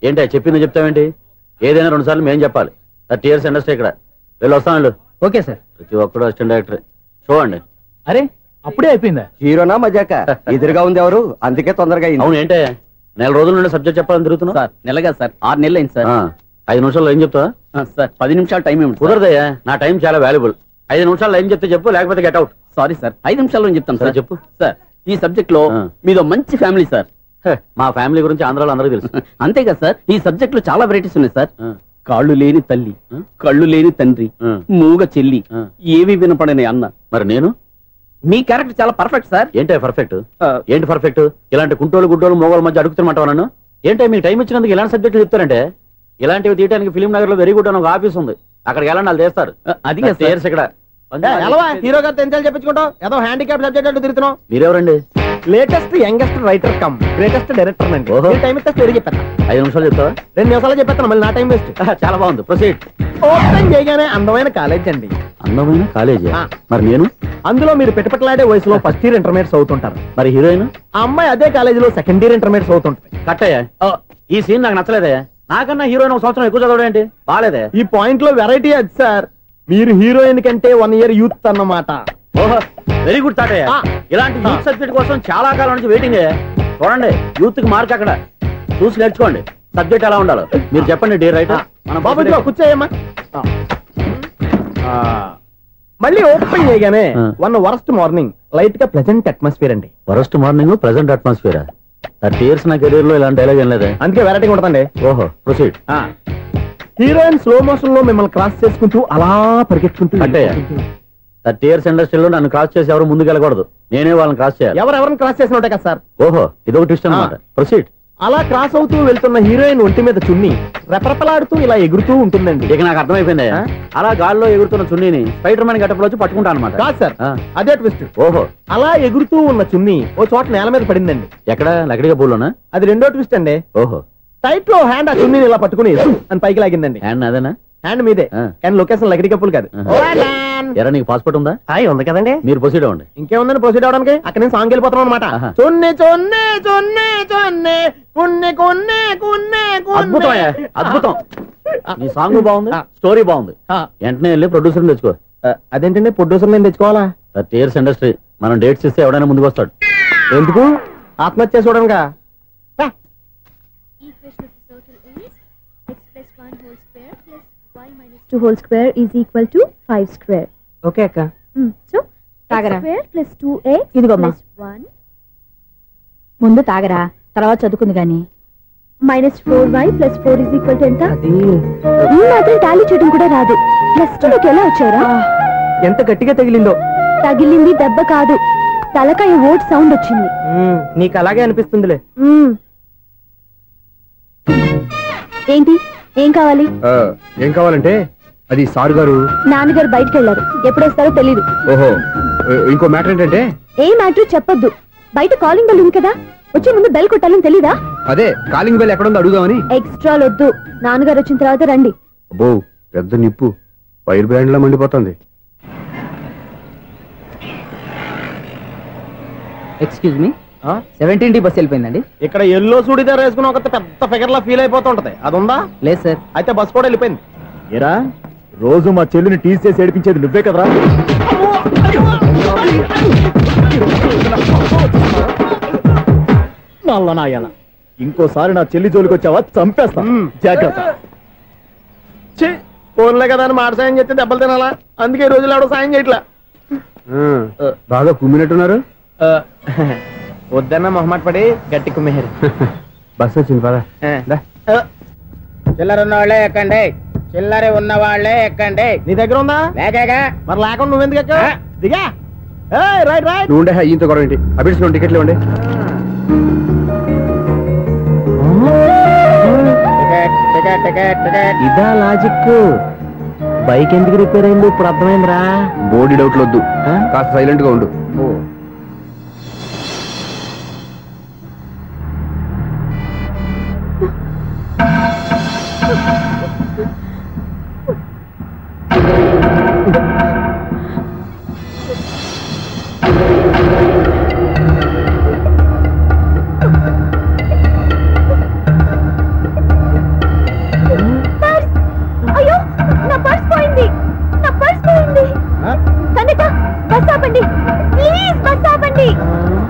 ఏంటి చెప్పింది చెప్తావేంటి? ఏదైనా 2 సార్లు మేం చెప్పాలి. 30 years ఇండస్ట్రీ ఇక్కడ. వెళ్ళి వస్తాను. Okay sir. ప్రతి ఒక్కడు అసిస్టెంట్ డైరెక్టర్. చూడండి. అరే అప్పుడే అయిపోయిందా? హీరోనా మజాక? ఎదురుగా ఉంది ఎవరు, అందుకే తొందరగా. అవును ఏంటే 4 రోజుల నుండి సబ్జెక్ట్ చెప్పాలని తిరుగుతున్నా సార్. నెలగా సార్, 6 నెలలు అయింది సార్. 5 నిమిషాల్లో ఏం చెప్తా సార్? 10 నిమిషాలు టైం ఏమి కుదరదయ్యా. నా టైం చాలా వాల్యుబుల్. 5 నిమిషాల్లో ఏం చెప్తే చెప్పు, లేకపోతే గెట్ అవుట్. సారీ సార్, 5 నిమిషాల్లో చెప్తాను సార్. చెప్పు సార్. ఈ సబ్జెక్ట్ లో మీదో మంచి ఫ్యామిలీ సార్. మా ఫ్యామిలీ గురించి ఆంధ్రాలో అందరికీ తెలుసు. అంతేగా సార్, ఈ సబ్జెక్ట్ లో చాలా వెరైటీస్ ఉన్నాయి సార్. కాళ్ళు లేని తల్లి, కళ్ళు లేని తండ్రి, మూగ చెల్లి, ఏవి వినపడని అన్న. మరి నేను మీ క్యారెక్టర్ చాలా పర్ఫెక్ట్ సార్. ఏంటే పర్ఫెక్ట్? ఏంటి పర్ఫెక్ట్? ఇలాంటి కుంటోలు గుడ్డోలు మోగోల మధ్య అడుగుతున్నమాట నన్ను. ఏంటంటే మీకు టైం ఇచ్చినందుకు ఇలాంటి సబ్జెక్టులు చెప్తారంటే, ఇలాంటివి తీయడానికి ఫిలిం నగర్ లో వెరీ గుడ్ అని ఒక ఆఫీస్ ఉంది. అక్కడికి వెళ్ళండి, వాళ్ళు చేస్తారు. అది ఇక్కడ హీరో గారు తెంచాలి చెప్పించుకుంటాం. ఏదో హ్యాండిక్యాప్ సబ్జెక్ట్ అంటే తిరుగుతున్నాం. మీరెవరండి? Latest youngest writer cum greatest director అండి. టైం ఇస్తే స్టోరీ చెప్పేస్తా. 5 నిమిషాలు చెప్తావా? 2 నిమిషాలు చెప్పేస్తాను, మళ్ళీ నా టైం వేస్ట్. చాలా బాగుంది, ప్రొసీడ్. ఓపెన్ చేయగానే అందమైన కాలేజ్ అండి. అందమైన కాలేజ్? మరి నేను అందులో మీరు పెట్టుపట్లాడే వయసులో ఫస్ట్ ఇయర్ ఇంటర్మీడియట్స్ అవుతుంటారు. మరి హీరోయిన్ ఆ అమ్మాయి అదే కాలేజీలో సెకండ్ ఇయర్ ఇంటర్మీడియట్స్ అవుతుంటది. కట్టయ్యా, ఈ సీన్ నాకు నచ్చలేదే. నాకన్నా హీరోయిన్ 1 సంవత్సరం ఎక్కువ చదవడం ఏంటి? బాలేదే. ఈ పాయింట్ లో వెరైటీ అది సార్. మీరు హీరోయిన్ కంటే 1 year యూత్ అన్నమాట. ఓహో, వెరీ గుడ్ తాటయ్య. ఇలాంటి యూత్ సబ్జెక్ట్ కోసం చాలా కాలం నుంచి వెయిటింగ్. చూడండి, యూత్ కి మార్క్ అక్కడ చూసి నేర్చుకోండి. సబ్జెక్ట్ ఎలా ఉండాలో మీరు చెప్పండి. డే రైటర్ కూర్చోయమ్మా. మళ్ళీ ఓపెన్ చేయగానే వన్ వరస్ట్ మార్నింగ్, లైట్ గా ప్లెజెంట్ అట్మాస్ఫియర్ అండి. Worst morning, pleasant atmosphere. 30 years నా కెరీర్ లో ఇలాంటి డైలాగ్ ఏం లేదు. అందుకే వెరైటీ ఉంటుందండి. ఓహో, ప్రొసీడ్. హీరోయిన్ స్లో మోషన్ లో మిమ్మల్ని క్రాస్ చేసుకుంటూ అలా పరిగెత్తుకుంటూ అంటే 30 years ఇండస్ట్రీలో నన్ను క్రాస్ చేసి ఎవరు ముందుకు వెళ్ళకూడదు, నేనే వాళ్ళని క్రాస్ చేయాలి. ఎవరెవరిని క్రాస్ చేసిన ఉంటాయి కదా సార్. ఓహో, ఇదొక ట్విస్ట్ అన్నమాట. ప్రొసీడ్. అలా క్రాస్ అవుతూ వెళ్తున్న హీరోయిన్ ఒంటి మీద చున్ని రెపరెపలాడుతూ ఇలా ఎగురుతూ ఉంటుందండి. ఇక నాకు అర్థమైపోయింది. అలా గాల్లో ఎగురుతున్న చున్నీని స్పైడర్ మ్యాన్ గెటప్లో వచ్చి పట్టుకుంటా అనమాట. కాదు సార్, అదే ట్విస్ట్. ఓహో, అలా ఎగురుతూ ఉన్న చున్ని ఓ చోట నేల మీద పడిందండి. ఎక్కడ? లకడిగా పూలోనా? అది రెండో ట్విస్ట్ అండి. ఓహో, టైట్ లో హ్యాండ్ ఆ చున్నీని ఇలా పట్టుకుని అని పైకి లాగిందండి. హ్యాండ్ అదేనా? హ్యాండ్ మీదే, కానీ లొకేషన్ లకడి కప్పులు కాదు. ఎరా, నీకు పాస్పోర్ట్ ఉందా? ఉంది కదండి. మీరు ప్రొసీడ్ అవ్వండి. ఇంకేముందని ప్రొసీడ్ అవడానికి? అక్కడ నుంచి సాంగ్ వెళ్ళిపోతున్నాం అనమాట. చొన్నే చొన్నే చొన్నే చొన్నే కున్నే కున్నే కున్నే. అద్భుతం, అద్భుతం. నీ సాంగ్ బాగుంది, స్టోరీ బాగుంది. వెంటనే వెళ్ళి ప్రొడ్యూసర్ తెచ్చుకో. అదేంటండి ప్రొడ్యూసర్ నేను తెచ్చుకోవాలా? 30 years ఇండస్ట్రీ, మనం డేట్స్ ఇస్తే ఎవడైనా ముందుకు వస్తాడు. ఎందుకు? ఆత్మహత్య చూడనుగా. X plus 1 whole square is equal to 5 square. Okay అక్క. So x square plus 2x plus 1. ముందు తాగరా, తర్వాత చదువుకుంది గాని. -4y plus 4 is equal to ఎంత? ఈ మాత్రం టాలీ చేయడం కూడా రాదు. ప్లస్ 2 లోకి ఎలా వచ్చారా? ఎంత గట్టిగా తగిలిందో. తగిలింది దెబ్బ కాదు, తలకాయ ఓట్ సౌండ్ వచ్చింది. నీకు అలాగే అనిపిస్తుందిలే. ఏంటి, ఏం కావాలి? ఏం కావాలంటే అది సార్ గారు, నాన్నగారు బయటకు వెళ్ళారు, ఎప్పుడొస్తారో తెలీదు. ఓహో, ఇంకో మ్యాటర్ ఏంటంటే. ఏ మ్యాటర్ చెప్పొద్దు. బయట కాలింగ్ బెల్ ఉంది కదా, వచ్చే ముందు బెల్ కొట్టాలని తెలీదా? అదే కాలింగ్ బెల్ ఎక్కడ ఉందో అడుగుదామని. ఎక్స్ట్రా వద్దు, నాన్నగారు వచ్చిన తర్వాత రండి. అబ్బో, పెద్ద నిప్పు ఫైర్ బ్రాండ్ లా మండిపోతుంది. ఎక్స్క్యూజ్ మీ 17D బస్ వెళ్ళిపోయిందండి. ఇక్కడ ఎల్లో చూడిదార్ వేసుకుని ఒక పెద్ద ఫిగర్ లా ఫీల్ అయిపోతుంటది, అది ఉందా? లేదు సార్. అయితే బస్ కూడా వెళ్ళిపోయింది. ఏరా రోజు మా చెల్లిని టీస్ చేసి ఏడిపించేది నువ్వే కదరా? నల్ల నాయాల, ఇంకోసారి నా చెల్లి జోలికి వచ్చావా చంపేస్తా, జాగ్రత్త. ఫోన్లే కదా అని మాట సాయం చేస్తే దెబ్బలు తినాలా, అందుకే ఈ రోజులు ఎవడో సాయం చేయట్లా. బాగా కుమ్మినట్టున్నారు. వద్దన్న మొహమాట పడి గట్టి కుమ్మేరు. బస్ వచ్చింది పద. చిల్లర ఉన్న వాళ్ళే ఎక్కండి, చిల్లర ఉన్న వాళ్ళే ఎక్కండి. నీ దగ్గర ఉందా? లేకేగా. మరి లేకుండా నువ్వెందుకు ఎక్క దిగా? Right right. నువ్వు ఉండే ఈయంతో గొడవ ఏంటి? అభిడ్స్ టికెట్లు ఇవ్వండి. ఇదా లాజిక్? బైక్ ఎందుకు రిపేర్ అయింది ఇప్పుడు అర్థమైందిరా. బోడీ డౌట్లు వద్దు, కాస్త సైలెంట్ గా ఉండు. అయ్యో నా పర్స్ పోయింది, నా పర్స్ పోయింది. కనిక బస్ ఆపండి ప్లీజ్, బస్ ఆపండి.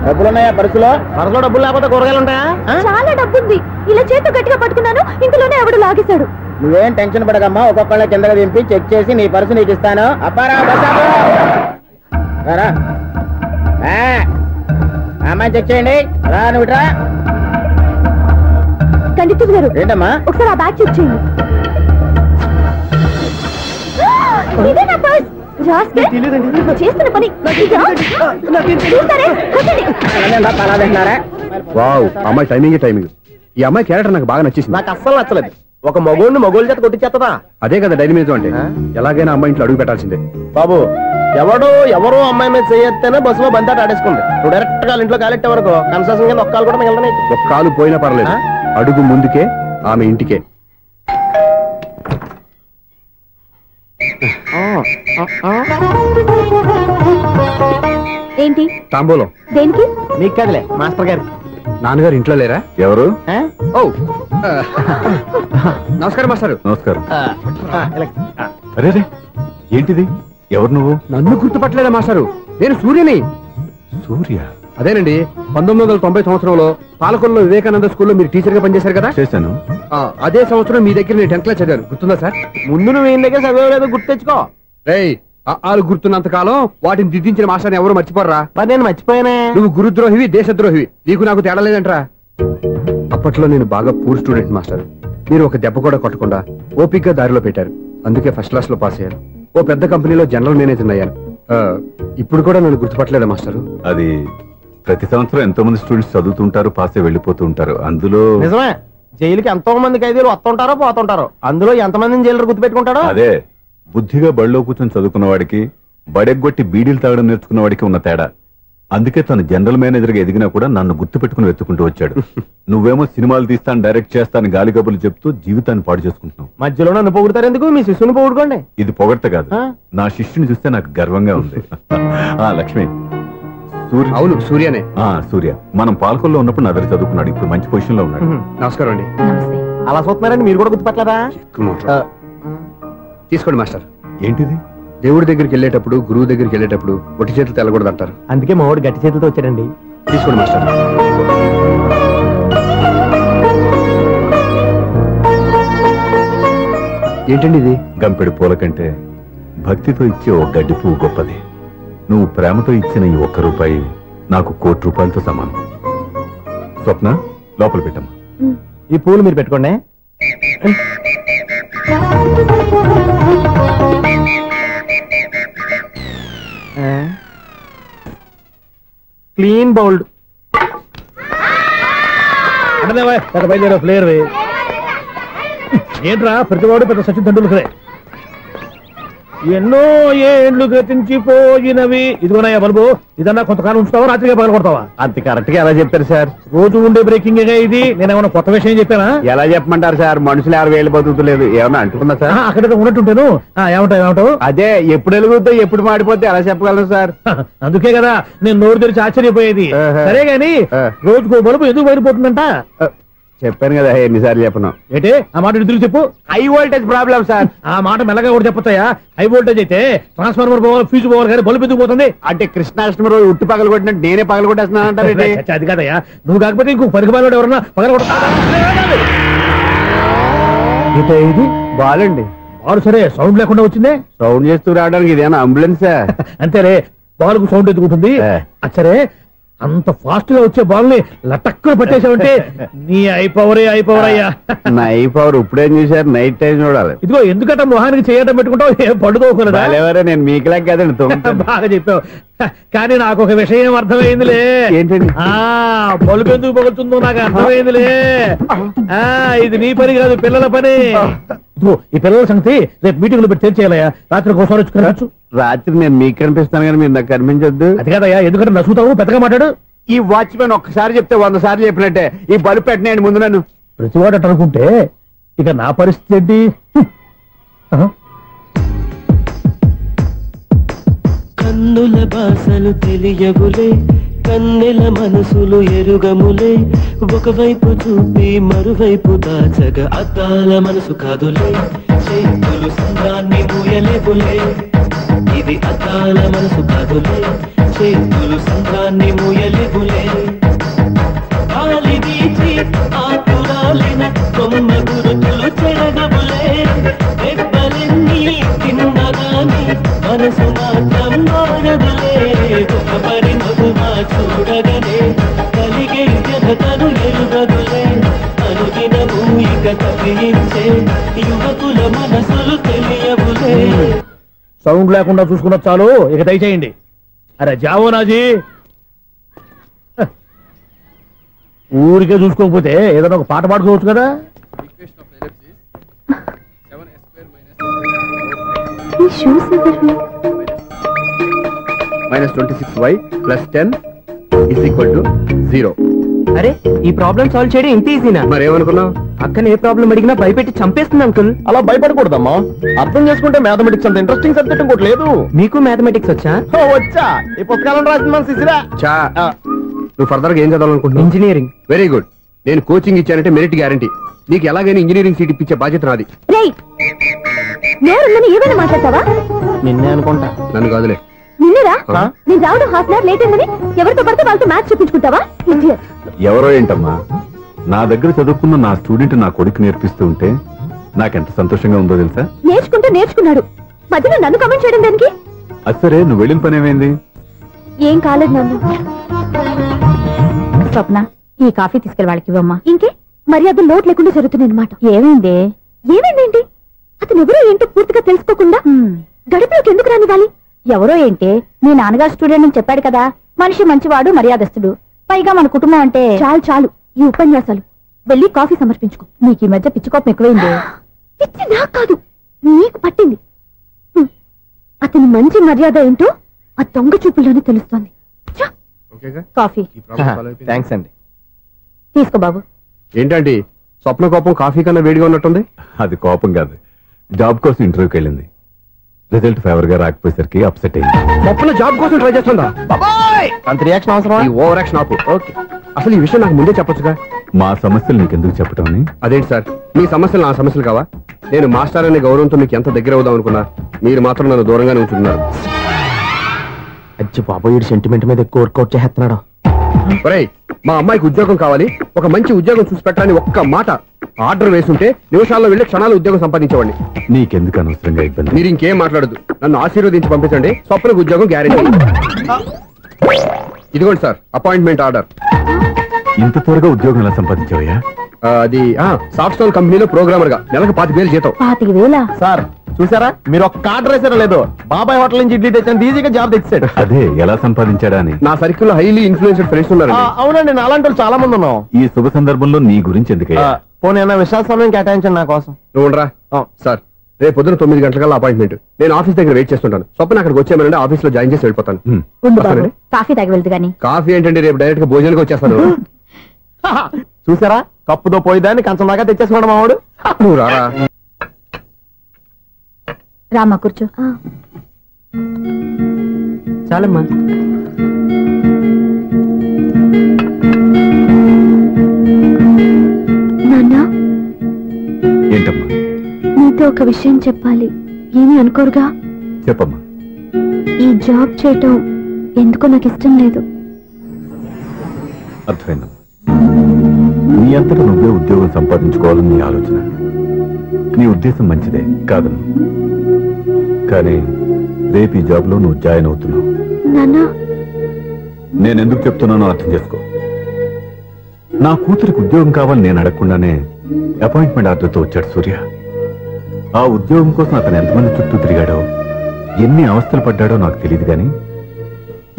డబ్బులున్నాయా పర్సులో? పర్సులో డబ్బులు లేకపోతే కూరగాయలు ఉంటాయా? చాలా డబ్బుంది, ఇలా చేతితో గట్టిగా పట్టుకున్నాను, ఇంతలోనే ఎవడు లాగేశాడు. నువ్వేం టెన్షన్ పడకమ్మా, ఒక్కొక్కళ్ళ కిందగా దింపి చెక్ చేసి నీ పర్సు నీకు ఇస్తాను. అబ్బారా బస్ ఆపు. రా అమ్మాయి చెక్ చేయండి. రా నువ్వు రా. కండితులు గారు ఏంటమ్మా? ఒకసారి ఆ బ్యాగ్ చెక్ చేయండి. ఇదే నా పర్స్. చేస్తున్న పని వావ్, అమ్మాయి టైమింగ్. ఈ అమ్మాయి క్యారెక్టర్ నాకు బాగా నచ్చేసింది. నాకు అస్సలు నచ్చలేదు. ఒక మగోడిని మగోళ్ళ చేత కొట్టించేస్తుందా? అదే కదా డైనమిజం అంటే. ఎలాగైనా అమ్మాయి ఇంట్లో అడుగు పెట్టాల్సిందే. బాబు ఎవరో అమ్మాయి మీద చేయొస్తేనే బస్సులో బంతాట ఆడేసుకుంది. నువ్వు డైరెక్ట్ గా ఇంట్లో కాలెట్టే వరకు కన్సెషన్ కింద ఒక్కలు కూడా మిగలనే. ఒక కాలు పోయినా పర్లేదు, అడుగు ముందుకే, ఆమె ఇంటికే. ఏంటి తాంబూలం? దేనికి? నీకు కదలే, మాస్టర్ గారు. నాన్నగారు ఇంట్లో లేరా? ఎవరు? ఓ నమస్కారం మాస్టారు. నమస్కారం. అరే ఏంటిది? ఎవరు నువ్వు? నన్ను గుర్తుపట్టలేదా మాస్టారు? నేను సూర్యని. సూర్య? అదేనండి, 1990 సంవత్సరంలో పాలకొల్లో వివేకానంద స్కూల్లో మీరు టీచర్ గా పనిచేశారు కదా? చేశాను. అదే సంవత్సరం మీ దగ్గర నేను 10th క్లాస్ చదివాను, గుర్తుందా సార్? ముందు నువ్వు ఏం దగ్గర చదివేలేదు, గుర్తు తెచ్చుకో. రేయ్, ఆలు గుర్తున్నంత కాలం వాటిని దిద్దించిన మాస్టర్ని ఎవరు మర్చిపోర్రా? మరి నేను మర్చిపోయానే. నువ్వు గురుద్రోహివి, దేశద్రోహివి, నీకు నాకు తేడా లేదంట్రా. అప్పట్లో నేను బాగా పూర్ స్టూడెంట్ మాస్టర్. మీరు ఒక దెబ్బ కూడా కొట్టకుండా ఓపిక్ గా దారిలో పెట్టారు, అందుకే ఫస్ట్ క్లాస్ లో పాస్ అయ్యాను. ఓ పెద్ద కంపెనీలో జనరల్ మేనేజర్ అయ్యాను. ఇప్పుడు కూడా నన్ను గుర్తుపట్టలేదా మాస్టర్? అది ప్రతి సంవత్సరం ఎంతో మంది స్టూడెంట్స్ చదువుతుంటారు, పాస్ అయి వెళ్ళిపోతూ ఉంటారు. అందులో నిజమే, జైలుకి ఎంతో మంది ఖైదీలు వస్తుంటారో పోతుంటారో, అందులో ఎంతమందిని జైలు గుర్తుపెట్టుకుంటాడో. అదే బుద్ధిగా బడిలో కూర్చొని చదువుకున్న వాడికి, బడెగ్గొట్టి బీడీలు తాగడం నేర్చుకున్న వాడికి ఉన్న తేడా. అందుకే తను జనరల్ మేనేజర్ గా ఎదిగినా కూడా నన్ను గుర్తుపెట్టుకుని వెతుకుంటూ వచ్చాడు. నువ్వేమో సినిమాలు తీస్తాను, డైరెక్ట్ చేస్తాను, గాలి కబుర్లు చెప్తూ జీవితాన్ని పాడు చేసుకుంటున్నావు. మధ్యలో నన్ను పొగుడతారు ఎందుకు? మీ శిష్యుని పొగుడుకోండి. ఇది పొగడ్త కాదు, నా శిష్యుని చూస్తే నాకు గర్వంగా ఉంది. లక్ష్మి, అవును సూర్యనే. సూర్య మనం పాలకొల్లో ఉన్నప్పుడు నా దగ్గర చదువుకున్నాడు, ఇప్పుడు మంచి పొజిషన్ లో ఉన్నాడు. నమస్కారం అండి. అలా చూస్తున్నారండి, మీరు కూడా గుర్తుపట్టలేదా? తీసుకోండి మాస్టర్. ఏంటిది? దేవుడి దగ్గరికి వెళ్ళేటప్పుడు, గురువు దగ్గరికి వెళ్ళేటప్పుడు ఒట్టి చేతులతో వెళ్ళకూడదు అంటారు, అందుకే మా వాడు గట్టి చేతులతో వచ్చాడండి. తీసుకోండి మాస్టర్. ఏంటండి ఇది? గంపెడు పూల కంటే భక్తితో ఇచ్చే ఓ గడ్డి పువ్వు గొప్పది. నువ్వు ప్రేమతో ఇచ్చిన ఈ ₹1 నాకు ₹1,00,00,000 సమానం. స్వప్న, లోపల పెట్టమ్మా. ఈ పూలు మీరు పెట్టుకోండి. క్లీన్ బౌల్డ్ అంటే బయలుదేరా ప్లేయర్. ఏంట్రా ప్రతివాడు పెద్ద సచిన్ తెండూల్కరే. ఎన్నో ఏండ్లు గతించిపోయినవి. ఇదిగోనయ్యా బల్బు, ఇదన్నా కొంతకాలం ఉంచుతావా, రాత్రిగా పగల కొడతావా? అంత కరెక్ట్ గా ఎలా చెప్పారు సార్? రోజు ఉండే బ్రేకింగ్ ఇది. నేనేమన్నా కొత్త విషయం చెప్పానా? ఎలా చెప్పమంటారు సార్? మనుషులు 60 వేలు బతుకుతలేదు, ఏమన్నా అంటున్నా సార్? అక్కడ ఉన్నట్టుంటాను. ఏమంటావు? అదే ఎప్పుడు వెలుగుతో ఎప్పుడు మాడిపోతే ఎలా చెప్పగలను సార్? అందుకే కదా నేను నోరు తెరిచి ఆశ్చర్యపోయేది. సరే గాని రోజుకో బల్బు ఎందుకు బయటపోతుందంట? చెప్పాను కదా ఎన్నిసార్లు చెప్పను. ఏంటి ఆ మాట ఎదురు చెప్పు. High voltage problem sir. ఆ మాట మెల్లగా కూడా చెప్పొచ్చాయా? హై వోల్టేజ్ అయితే ట్రాన్స్ఫార్మర్ పోవాలి, ఫ్యూజ్ పోవాలి, కానీ బల్బు ఎందుకు పోతుంది? అంటే కృష్ణాష్టమి రోజు ఉట్టి పగలు కొట్టినట్టు నేనే పగలు కొట్టేస్తున్నాను అంటారు. అది కాదయ్యా, నువ్వు కాకపోతే ఇంకో పరిగబాలు ఎవరన్నా పగల కొడతా. ఇది బాలండి. బాలు సరే, సౌండ్ లేకుండా వచ్చిందే. సౌండ్ చేస్తూ రావడానికి ఇదేనా అంబులెన్సా? అంతేలే, బాల్కు సౌండ్ ఎందుకుంటుంది. సరే, అంత ఫాస్ట్ గా వచ్చే బాల్ ని లటక్కులు పట్టేసావంటే నీ అయిపోవరే అయిపోవరయ్యా. నా అయిపోవరు ఇప్పుడేం చూసారు? నైట్ టైం చూడాలి. ఇదిగో ఎందుకంటే మొహానికి చేయడం పెట్టుకుంటావు, ఏం పడుకోకూడదా? నేను మీకులాగా కదండి. బాగా చెప్పావు. కానీ నాకు ఒక విషయం అర్థమైందిలే. ఏంటండి? బల్బు ఎందుకు పగులుతుందో నాకు అర్థమైందిలే. ఇది నీ పని కాదు, పిల్లల పని. ఈ పిల్లల సంగతి రేపు మీటింగ్ లో పెట్టి తెలిసేయాలయ్యా. రాత్రి కోసం వచ్చుకోవచ్చు. రాత్రి నేను మీకు కనిపిస్తాను కానీ మీరు నాకు కనిపించొద్దు. అది కాదయ్యా, ఎందుకంటే నసుగుతావు, పెద్దగా మాట్లాడు. ఈ వాచ్మెన్ ఒక్కసారి చెప్తే 100 సార్లు చెప్పినట్టే. ఈ బల్బు పెట్టినాయండి ముందు నన్ను. ప్రతివాడు అట్ట అనుకుంటే ఇక నా పరిస్థితి ఏంటి? కన్నుల భాషలు తెలియవులే, కన్నెల మనసులు ఎరుగములే. ఒకవైపు చూపి మరువైపు దాచగా అద్దాల మనసు కాదులే. చేతులు సంద్రాన్ని మూయలేవులే, ఇది అద్దాల మనసు కాదులే. చేతులు సంద్రాన్ని మూయలేవులే. గాలి వీచి ఆకురాలిన కొమ్మ గురుతులు చెరగవులే. దెబ్బలెన్ని తిన్నగాని మనసు మాత్రం మారదులే. ఒక పరి మగువా చూడగనే కలిగే జగతను ఎరుగదులే. అనుదినము ఇక తప్పించే యువకుల మనసులు తెలియవులే. సౌండ్ లేకుండా చూసుకున్న చాలు, ఇక దయచేయండి. అరే జావో నాజీ, ఊరికే చూసుకోకపోతే ఏదైనా ఒక పాట పాడుకోవచ్చు కదా. -26y + 10 = 0. అరే, ఈ ప్రాబ్లం సాల్వ్ చేయడం ఇంత ఈజీనా? మరేమనుకున్నావు? అక్కని ఏ ప్రాబ్లం అడిగినా భయపెట్టి చంపేస్తుంది అంకుల్. అలా భయపడకూడదమ్మా. అర్థం చేసుకుంటే మ్యాథమెటిక్స్ అంత ఇంట్రెస్టింగ్ సబ్జెక్ట్ ఇంకోటి లేదు. మీకు మ్యాథమెటిక్స్ వచ్చా? వచ్చా, ఈ పుస్తకాలను రాసిన మన శిశిరా. చా, నువ్వు ఫర్దర్ గా ఏం చదవాలనుకుంటున్నావు? ఇంజనీరింగ్. Very good. నేను కోచింగ్ ఇచ్చానంటే మెరిట్ గ్యారంటీ. నీకు ఎలాగైనా ఇంజనీరింగ్ సీట్ ఇప్పించే బాధ్యత నాది. ఏమైనా మాట్లాడతావా? నిన్నే అనుకుంటా. నన్ను కాదులే. నిన్నరా? నేను రావడం హాఫ్ అన్ అవర్ లేట్ అయిందని ఎవరితో పడితే వాళ్ళతో మ్యాచ్ చూపించుకుంటావా? ఎవరో ఏంటమ్మా, నా దగ్గర చదువుకున్న నా స్టూడెంట్ నా కొడుకు నేర్పిస్తూ ఉంటే నాకెంత సంతోషంగా ఉందో తెలుసా? నేర్చుకుంటే నేర్చుకున్నాడు, మధ్యలో నన్ను కమెంట్ చేయడం దానికి? అది సరే, నువ్వు వెళ్ళిన పని ఏమైంది? ఏం కాలేదు నన్ను. స్వప్న, ఈ కాఫీ తీసుకెళ్ళి వాళ్ళకి ఇవ్వమ్మా. ఇంకే మర్యాద లోటు లేకుండా జరుగుతుంది అనమాట. ఏమైంది? ఏమైందేంటి? అతను ఎవరో ఏంటో పూర్తిగా తెలుసుకోకుండా గడపలోకి ఎందుకు రానివ్వాలి? ఎవరో ఏంటి, మీ నాన్నగారు స్టూడెంట్ అని చెప్పాడు కదా. మనిషి మంచివాడు, మర్యాదస్తుడు, పైగా మన కుటుంబం అంటే. చాలు చాలు ఈ ఉపన్యాసాలు, వెళ్ళి కాఫీ సమర్పించుకో. నీకు ఈ మధ్య పిచ్చికోపం ఎక్కువైంది. పిచ్చి నాకు కాదు, నీకు పట్టింది. అతని మంచి మర్యాద ఏంటో ఆ దొంగ చూపుల్లోనే తెలుస్తోంది. కాఫీ థ్యాంక్స్ అండి. తీసుకో బాబు. ఏంటండి స్వప్న కోపం కాఫీ కన్నా వేడిగా ఉన్నట్టుంది? అది కోపం కాదు, జాబ్ కోసం ఇంటర్వ్యూకి వెళ్ళింది. రిజల్ట్ ఫేవర్ గా రాకపోయేసరికి అప్సెట్ అయింది. స్వప్న జాబ్ కోసం ట్రై చేస్తుందా? అంత రియాక్షన్ అవసరం? ఈ ఓవర్ యాక్షన్ ఆపు. ఓకే, అసలు ఈ విషయం నాకు ముందే చెప్పొచ్చుగా. మా సమస్యలు నీకెందుకు చెప్పటం? అదేంటి సార్, మీ సమస్యలు నా సమస్యలు కావా? నేను మాస్టర్ అనే గౌరవంతో మీకు ఎంత దగ్గర అవుదాం అనుకున్నా, మీరు మాత్రం నన్ను దూరంగానే ఉంచుతున్నారు. అచ్చి బాబు, వీడు సెంటిమెంట్ మీద ఎక్కువ వర్కౌట్ చేస్తున్నాడు. ఒరేయ్, మా అమ్మాయికి ఉద్యోగం కావాలి, ఒక మంచి ఉద్యోగం చూసి పెట్టాలని ఒక్క మాట ఆర్డర్ వేసుంటే నిమిషాల్లో వెళ్ళి క్షణాలు ఉద్యోగం సంపాదించేవాడిని. నీకెందుకు అనవసరంగా ఇబ్బంది? మీరు ఇంకేం మాట్లాడదు, నన్ను ఆశీర్వదించి పంపించండి. స్వప్నకు ఉద్యోగం గ్యారెంటీ. ఇదిగోండి సార్, అపాయింట్మెంట్ ఆర్డర్. ఇంత త్వరగా ఉద్యోగం ఎలా సంపాదించావయ్యా? అది సాఫ్ట్వేర్ కంపెనీలో ప్రోగ్రామర్ గా నెలకు 25,000 జీతం. 25,000? సార్ చూసారా, మీరు ఒక్క ఆర్డర్ వేసారా లేదో, బాబాయ్ హోటల్ నుంచి ఇడ్లీ తెచ్చాను, ఈజీగా జాబ్ తెచ్చాడు. అదే ఎలా సంపాదించాడా అని. నా సర్కిల్ లో హైలీ ఇన్ఫ్లుయెన్స్డ్ ఫ్రెండ్స్ ఉన్నారు. అవునండి, నా అలాంటి వాళ్ళు చాలా మంది ఉన్నాం. ఈ శుభ సందర్భంలో నీ గురించి ఎందుకయ్యా? పోనీ విశాల సమయం కేటాయించండి నా కోసం. నువ్వు ఉండరా సార్, రేపు పొద్దున 9 గంటలకల్లా అపాయింట్మెంట్. నేను ఆఫీస్ దగ్గర వెయిట్ చేస్తుంటాను. స్వప్న అక్కడికి వచ్చేయమనంటే ఆఫీస్ లో జాయిన్ చేసి వెళ్ళిపోతాను. కాఫీ తాగి వెళ్తు గాని. కాఫీ ఏంటంటే రేపు డైరెక్ట్ గా భోజనానికి వచ్చేస్తాను. చూసారా, కప్పుతో పోయిదాన్ని కంచం దాకా తెచ్చేసుకోవడం మావాడు. నువ్వు రారా. రామ్మా కూర్చో. చాలమ్మా. నాన్న, ఏంటమ్మా? నీతో ఒక విషయం చెప్పాలి. ఏమీ అనుకోరుగా? చెప్పమ్మా. ఈ జాబ్ చేయటం ఎందుకో నాకు ఇష్టం లేదు. అర్థమైందమ్మా. నీ అంతటా నువ్వే ఉద్యోగం సంపాదించుకోవాలని నీ ఆలోచన. నీ ఉద్దేశం మంచిదే కాదమ్మా. కానీ రేపు ఈ జాబ్ లో నువ్వు జాయిన్ అవుతున్నావు. నేను ఎందుకు చెప్తున్నానో అర్థం చేసుకో. నా కూతురికి ఉద్యోగం కావాలని నేను అడగకుండానే అపాయింట్మెంట్ ఆర్డర్తో వచ్చాడు సూర్య. ఆ ఉద్యోగం కోసం అతను ఎంతమంది చుట్టూ తిరిగాడో, ఎన్ని అవస్థలు పడ్డాడో నాకు తెలియదు, కానీ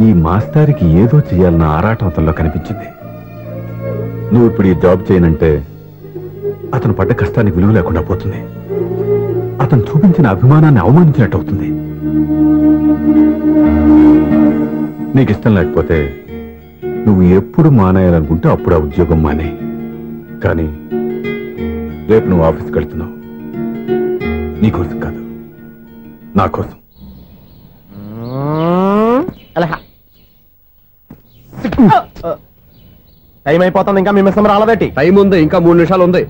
ఈ మాస్టారికి ఏదో చేయాలన్న ఆరాటం అతనిలో కనిపించింది. నువ్వు ఇప్పుడు ఈ జాబ్ చేయనంటే అతను పడ్డ కష్టానికి విలువ లేకుండా పోతుంది. అతను చూపించిన అభిమానాన్ని అవమానించినట్టు అవుతుంది. నీకు ఇష్టం లేకపోతే నువ్వు ఎప్పుడు మానేయాలనుకుంటే అప్పుడు ఆ ఉద్యోగం మానే. కానీ రేపు నువ్వు ఆఫీస్కి వెళ్తున్నావు. నీకోసం కాదు, నా కోసం. టైం అయిపోతుంది, ఇంకా మీ మిస్సం రాలేదటి. టైం ఉంది, ఇంకా 3 నిమిషాలు ఉంది.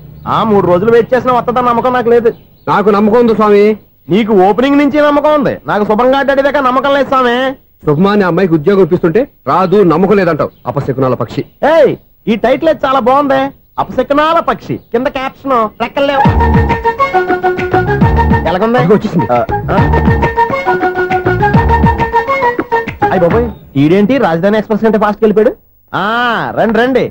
3 రోజులు వెయిట్ చేసిన వస్తుందని నమ్మకం నాకు లేదు. నాకు నమ్మకం ఉంది స్వామి. నీకు ఓపెనింగ్ నుంచి నమ్మకం ఉంది, నాకు శుభంగా అడ్డాక నమ్మకం లేదు స్వామి. శుభమాని అమ్మాయికి ఉద్యోగం ఇప్పిస్తుంటే రాదు, నమ్మకం లేదంటావు. అపశకునాల పక్షి. ఏయ్, ఈ టైటిల్ అయితే చాలా బాగుంది. అపశకునాల పక్షి, కింద క్యాప్షన్ రెక్కలేవు. ఎలాగుంది? వచ్చేసింది. అయ్య బాబోయ్, ఈడేంటి రాజధాని ఎక్స్ప్రెస్ కంటే ఫాస్ట్ వెళ్ళిపోయాడు. రండి రండి.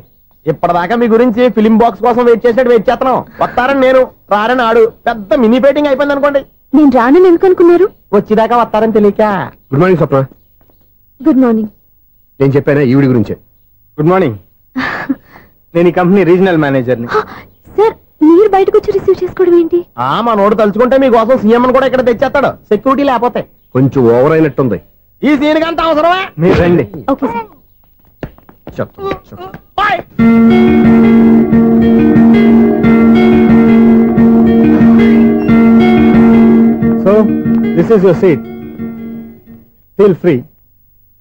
ఇప్పటిదాకా మీ గురించి ఫిలిం బాక్స్ కోసం వెయిట్ చేస్తున్నాం. వస్తారని నేను, రారని ఆడు. పెద్ద మినీ పేటింగ్ అయిపోయింది అనుకోండి. నేను రానని ఎందుకు అనుకున్నారు? వచ్చేదాకా వస్తారని తెలియక. Good morning Swapna. Good morning. నేను చెప్పానా ఈవిడి గురించే. Good morning. నేను ఈ కంపెనీ రీజనల్ మేనేజర్ని. సార్, మీరు బయటకు వచ్చి రిసీవ్ చేసుకోవడం ఏంటి? మా నోడు తలుచుకుంటే మీకోసం సీఎం కూడా ఇక్కడ తెచ్చేస్తాడు, సెక్యూరిటీ లేకపోతే. కొంచెం ఓవర్ అయినట్టుంది. ఈ సీన్ కంత అవసరమా? మీరు రండి. Okay sir. So this is your seat. Feel free.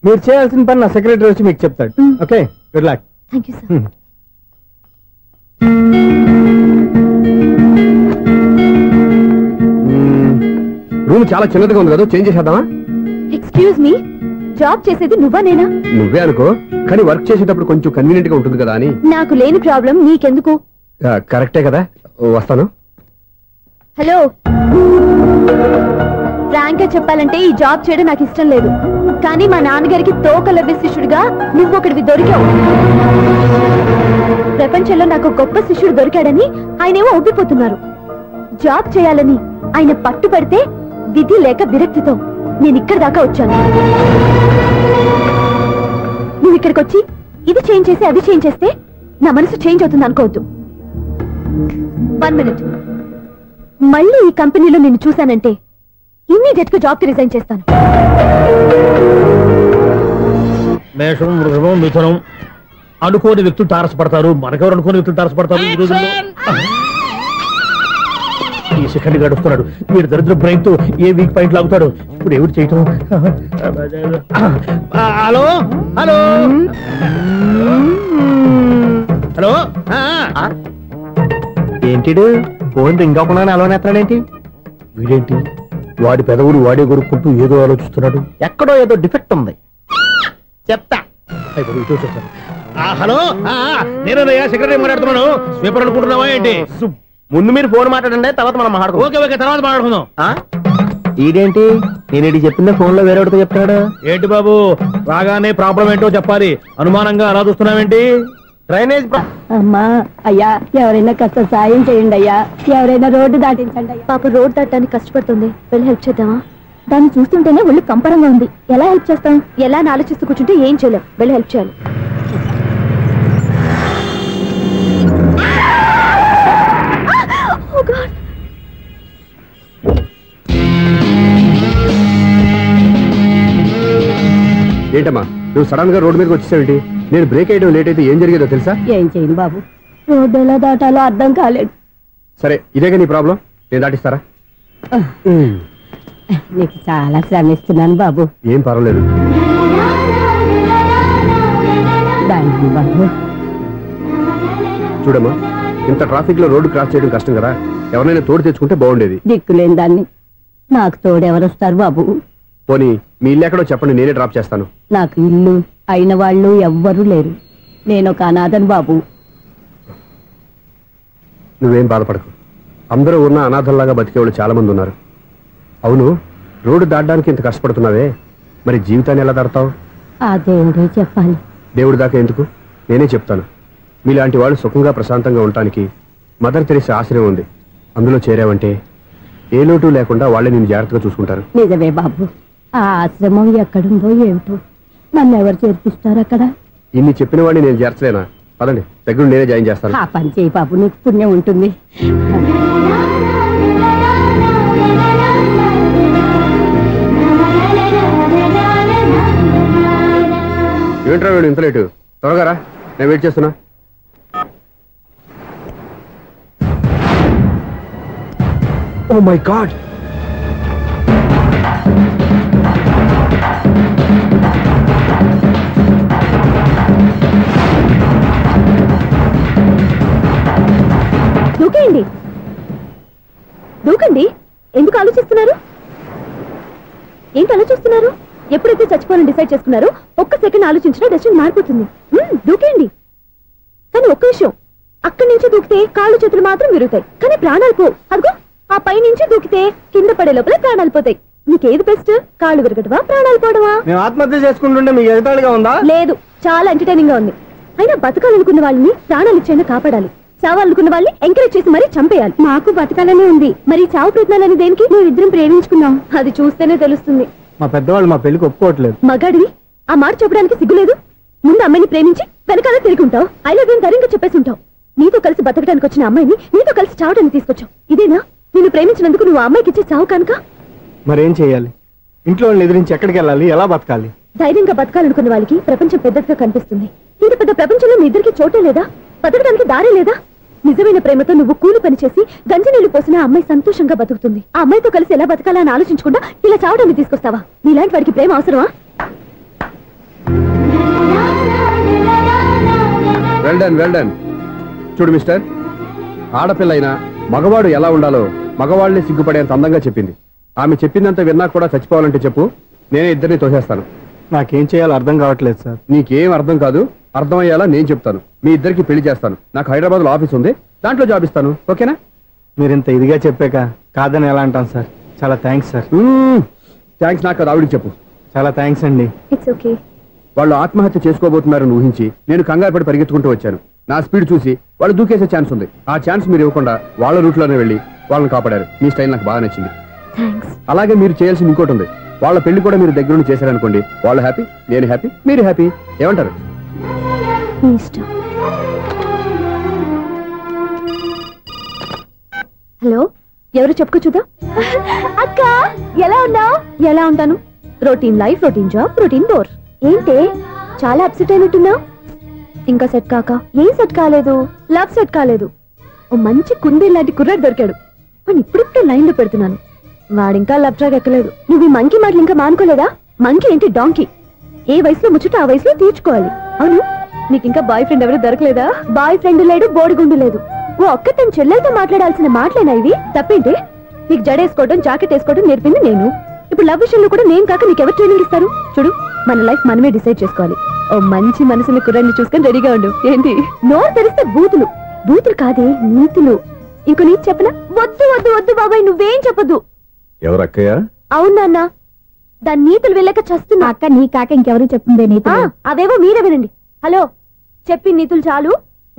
మీరు చేయాల్సిన పని నా సెక్రటరీ వచ్చి మీకు చెప్తాడు. Okay, good luck. Thank you sir. Room చాలా చిన్నదిగా ఉంది కదా, చేంజ్ చేసేద్దామా? ఎక్స్క్యూజ్ మీ, జాబ్ చేసేది నువ్వా నేనా? నువ్వే అనుకో, కానీ వర్క్ చేసేటప్పుడు కొంచెం కన్వీనియంట్ గా ఉంటుంది కదా అని. నాకు లేని ప్రాబ్లం నీకెందుకు? కరెక్టే కదా, వస్తాను. హలో, ఫ్రాంక్ గా చెప్పాలంటే ఈ జాబ్ చేయడం నాకు ఇష్టం లేదు. కానీ మా నాన్నగారికి తోకలవ్వే శిష్యుడిగా నువ్వు ఒకటివి దొరికావు. ప్రపంచంలో నాకు గొప్ప శిష్యుడు దొరికాడని ఆయనేమో ఒప్పిపోతున్నారు. జాబ్ చేయాలని ఆయన పట్టుబడితే విధి లేక విరక్తితో నేను ఇక్కడి దాకా వచ్చాను. నువ్వు ఇక్కడికి వచ్చి ఇది చేంజ్ చేసి అది చేంజ్ చేస్తే నా మనసు చేంజ్ అవుతుంది అనుకోవద్దు. 1 మినిట్. మళ్ళీ ఈ కంపెనీలో నిన్ను చూశానంటే ఇమ్మీడియట్ గా జాబ్ కి రిజైన్ చేస్తాను. మేషం, వృషభం, మిథునం. అనుకోని వ్యక్తులు తారసపడతారు. మనకెవరు అనుకోని వ్యక్తులు తారసపడతారు ఈ రోజుల్లో? ఈ సెకండ్ గడుస్తున్నాడు. వీడు దరిద్ర బ్రెయిన్ తో ఏ వీక్ పాయింట్ లాగుతాడు. ఇప్పుడు ఎవరు చేయటం? Hello hello hello. ఏంటిడు ఫోన్ రింగ్ అవ్వకుండా అలవనేస్తాడేంటి? వీడేంటి వాడి పెదవులు వాడే కొరుక్కుంటూ ఏదో ఆలోచిస్తున్నాడు. ఎక్కడో ఏదో డిఫెక్ట్ ఉంది, చెప్తా. హలో, నేనయ్యా సెక్రటరీ మాట్లాడుతున్నాను. స్వీపర్ అనుకుంటున్నావా ఏంటి? ముందు మీరు ఫోన్ మాట్లాడండి, తర్వాత మనం మాట్లాడుకో. ఓకే ఓకే, తర్వాత మాట్లాడుకుందాం. ఈడేంటి నేను ఇది చెప్పిందే ఫోన్ లో వేరేవాడితో చెప్తాడు. ఏంటి బాబు, రాగానే ప్రాబ్లం ఏంటో చెప్పాలి. అనుమానంగా అలా చూస్తున్నావేంటి? డ్రైనేజ్ అమ్మా, అయ్యా ఎవరైనా కాస్త సాయం చేయండి అయ్యా. ఎవరైనా రోడ్డు దాటించండి అయ్యా. పాప రోడ్ దాటడానికి కష్టపడుతుంది, వెళ్ళి హెల్ప్ చేద్దామా? దాన్ని చూస్తుంటేనే ఒళ్ళు కంపరంగా ఉంది. ఎలా హెల్ప్ చేస్తాం? ఎలా అని ఆలోచిస్తూ కూర్చుంటే ఏం చేయలేం. వెళ్ళి హెల్ప్ చేయాలి. Oh God. ఏంటమ్మా నువ్వు సడన్ గా రోడ్డు మీదకి వచ్చేసావేంటి? నేను బ్రేక్ వేయడం లేట్ అయితే ఏం జరిగేదో తెలుసా? ఏం చేయను బాబు, రోడ్డు ఎలా దాటాలో అర్థం కాలేదు. సరే ఇదేగా నీ ప్రాబ్లం, నేను దాటిస్తారా? నీకు చాలా శ్రమిస్తున్నాను బాబు. ఏం పర్వాలేదు. బాబు చూడమ్మా, ఇంత ట్రాఫిక్ లో రోడ్డు క్రాస్ చేయడం కష్టం కదా, ఎవరైనా తోడు తెచ్చుకుంటే బాగుండేది. దిక్కులేని దాన్ని నాకు తోడెవరొస్తారు బాబు? పోనీ మీ ఇల్లు ఎక్కడో చెప్పండి, నేనే డ్రాప్ చేస్తాను. నాకు ఇల్లు అయిన వాళ్ళు ఎవ్వరూ లేరు. నేను ఒక అనాథను బాబు. నువ్వేం బాధపడకు, అందరూ ఉన్న అనాథల్లాగా బతికేవాళ్ళు చాలా మంది ఉన్నారు. అవును, రోడ్డు దాటడానికి ఇంత కష్టపడుతున్నావే, మరి జీవితాన్ని ఎలా దాడతావు? ఆ దేవుడే చెప్పాలి. దేవుడి దాకా ఎందుకు, నేనే చెప్తాను. మీలాంటి వాళ్ళు సుఖంగా ప్రశాంతంగా ఉండటానికి మదర్ తెరీసా ఆశ్రయం ఉంది. అందులో చేరావంటే ఏ లోటు లేకుండా వాళ్ళే నేను జాగ్రత్తగా చూసుకుంటారు. నిజమే బాబు, ఆ ఆశ్రమం ఎక్కడుందో ఏమిటో, నన్ను ఎవరు చేర్పిస్తారు అక్కడ? ఇన్ని చెప్పిన వాడిని నేను చేర్చలేనా? పదండి, దగ్గర నేనే జాయిన్ చేస్తాను. ఆ పని చేయి బాబు, నీకు పుణ్యం ఉంటుంది. ఏంట్రా వీడు ఇంత లేటు? త్వరగా రా, నేను వెయిట్ చేస్తున్నా. ఓ మై గాడ్, దూకేయండి, దూకండి. ఎందుకు ఆలోచిస్తున్నారు? ఏంటి ఆలోచిస్తున్నారు? ఎప్పుడైతే చచ్చిపోవాలని డిసైడ్ చేసుకున్నారో ఒక్క సెకండ్ ఆలోచించినా డెసిషన్ మారిపోతుంది. దూకేయండి. కానీ ఒక్క విషయం, అక్కడి నుంచి దూకితే కాళ్ళు చేతులు మాత్రం విరుగుతాయి, కానీ ప్రాణాలు పో. అదిగో ఆ పై నుంచి దూకితే కింద పడే లోపల ప్రాణాలు పోతాయి. నీకేది బెస్ట్? కాళ్ళు విరగటవా, ప్రాణాలు పోవడమా? మేము ఆత్మహత్య చేసుకుంటుంటే మీకు ఎగతాళిగా ఉందా? లేదు, చాలా ఎంటర్టైనింగ్ గా ఉంది. అయినా బతకాలనుకున్న వాళ్ళని ప్రాణాలు ఇచ్చైనా కాపాడాలి, చావాలనుకున్న వాళ్ళని ఎంకరేజ్ చేసి మరీ చంపేయాలి. మాకు బతకాలనే ఉంది, మరి చావు ప్రయత్నాలని దేనికి? మేము ఇద్దరం ప్రేమించుకున్నాం, అది చూస్తేనే తెలుస్తుంది. మా పెద్దవాళ్ళు మా పెళ్లికి ఒప్పుకోవట్లేదు. మగాడివి ఆ మాట చెప్పడానికి సిగ్గులేదు? ముందు అమ్మాయిని ప్రేమించి వెనకాల తిరుగుంటావు, ఐ లవ్ యూ ధైర్యంగా చెప్పేసి ఉంటావు. నీతో కలిసి బతకడానికి వచ్చిన అమ్మాయిని నీతో కలిసి చావడానికి తీసుకొచ్చావు. ఇదేనా నిన్ను ప్రేమించినందుకు నువ్వు అమ్మాయికి ఇచ్చే చావు కనుక? మరేం చేయాలి? ఇంట్లో వాళ్ళని ఎదిరించి ఎక్కడికి వెళ్ళాలి, ఎలా బతకాలి? ధైర్యంగా బతకాలనుకున్న వాళ్ళకి ప్రపంచం పెద్దదిగా కనిపిస్తుంది. ఇంత పెద్ద ప్రపంచంలో మీ ఇద్దరికి చోటే లేదా? బతకడానికి దారే లేదా? నిజమైన ప్రేమతో నువ్వు కూలి పని చేసి గంజి నీళ్లు పోసిన ఆ అమ్మాయి సంతోషంగా బతుకుతుంది. ఆ అమ్మాయితో కలిసి ఎలా బతకాలా అని ఆలోచించకుండా ఇలా చావడానికి తీసుకొస్తావా? నీలాంటి వాడికి ప్రేమ అవసరమా? Well done, well done. చూడు మిస్టర్, ఆడపిల్ల అయినా మగవాడు ఎలా ఉండాలో మగవాళ్ళని సిగ్గుపడేంత అందంగా చెప్పింది. ఆమె చెప్పిందంత విన్నా కూడా చచ్చిపోవాలంటే చెప్పు, నేనే ఇద్దరిని తోసేస్తాను. నాకేం చేయాలో అర్థం కావట్లేదు సార్. నీకేం అర్థం కాదు, అర్థమయ్యేలా నేను చెప్తాను. మీ ఇద్దరికి పెళ్లి చేస్తాను. నాకు హైదరాబాద్ లో ఆఫీస్ ఉంది, దాంట్లో జాబ్ ఇస్తాను. ఓకేనా? మీరు ఇంత ఇదిగా చెప్పాక కాదని ఎలా అంటాను సార్. చాలా థ్యాంక్స్ సార్. థ్యాంక్స్ నాకు, ఆవిడికి చెప్పు. చాలా థ్యాంక్స్ అండి. It's okay. వాళ్ళు ఆత్మహత్య చేసుకోబోతున్నారని ఊహించి నేను కంగారు పడి పరిగెత్తుకుంటూ వచ్చాను. నా స్పీడ్ చూసి వాళ్ళు దూకేసే ఛాన్స్ ఉంది. ఆ ఛాన్స్ మీరు ఇవ్వకుండా వాళ్ళ రూట్ లోనే వెళ్ళి వాళ్ళని కాపాడారు. మీ స్టైల్ నాకు బాగా నచ్చింది. అలాగే మీరు చేయాల్సింది ఇంకోటి ఉంది. వాళ్ళ పెళ్లి కూడా మీరు దగ్గర నుండి చేశారనుకోండి, వాళ్ళు హ్యాపీ, నేను హ్యాపీ, మీరు హ్యాపీ. ఏమంటారు? హలో, ఎవరు చెప్పుకో చూద్దాం. అక్క ఎలా ఉన్నావు? ఎలా ఉంటాను? Routine life, routine job, routine bore. ఏంటే చాలా అప్సెట్ అయినట్టున్నావు? ఇంకా సెట్ కాక? ఏం సెట్ కాలేదు? లవ్ సెట్ కాలేదు. ఓ మంచి కుందే లాంటి కుర్రాడు దొరికాడు, వాడిని ఇప్పుడిప్పుడే లైన్ లో పెడుతున్నాను. వాడింకా లవ్ ట్రాక్ ఎక్కలేదు. నువ్వు ఈ మంకీ మాటలు ఇంకా మానుకోలేదా? మంకీ ఏంటి డాంకీ? ఏ వయసులో ముచ్చట ఆ వయసులో తీర్చుకోవాలి. అవును, నీకు ఇంకా బాయ్ ఫ్రెండ్ ఎవరు దొరకలేదా? బాయ్ ఫ్రెండ్ లేడు, బోడిగుండు లేదు. ఓ ఒక్క తన చెల్లెలతో మాట్లాడాల్సిన మాటలేనా ఇవి? తప్పేంటి? నీకు జడేసుకోవడం, జాకెట్ వేసుకోవడం నేర్పింది నేను. ఇప్పుడు లవ్ విషయంలో కూడా నేను కాక నీకెవరు ట్రైనింగ్ ఇస్తారు? చూడు, మన లైఫ్ మనమే డిసైడ్ చేసుకోవాలి. ఓ మంచి మనసుని కుర్రాన్ని చూసుకొని రెడీగా ఉండు. ఏంటి నోరు తెరిస్తే బూతులు? బూతులు కాదే, నీతులు. ఇంకో నీతి చెప్పనా? వద్దు వద్దు వద్దు బాబాయ్, నువ్వేం చెప్పొద్దు. ఎవరు అక్కయ్య? అవునన్న, దాని నీతులు వెళ్ళక చస్తున్నా. అక్క నీ కాక ఇంకెవరు చెప్తుందే నీతులు? అవేవో మీరే వినండి. హలో, చెప్పి నీతులు చాలు,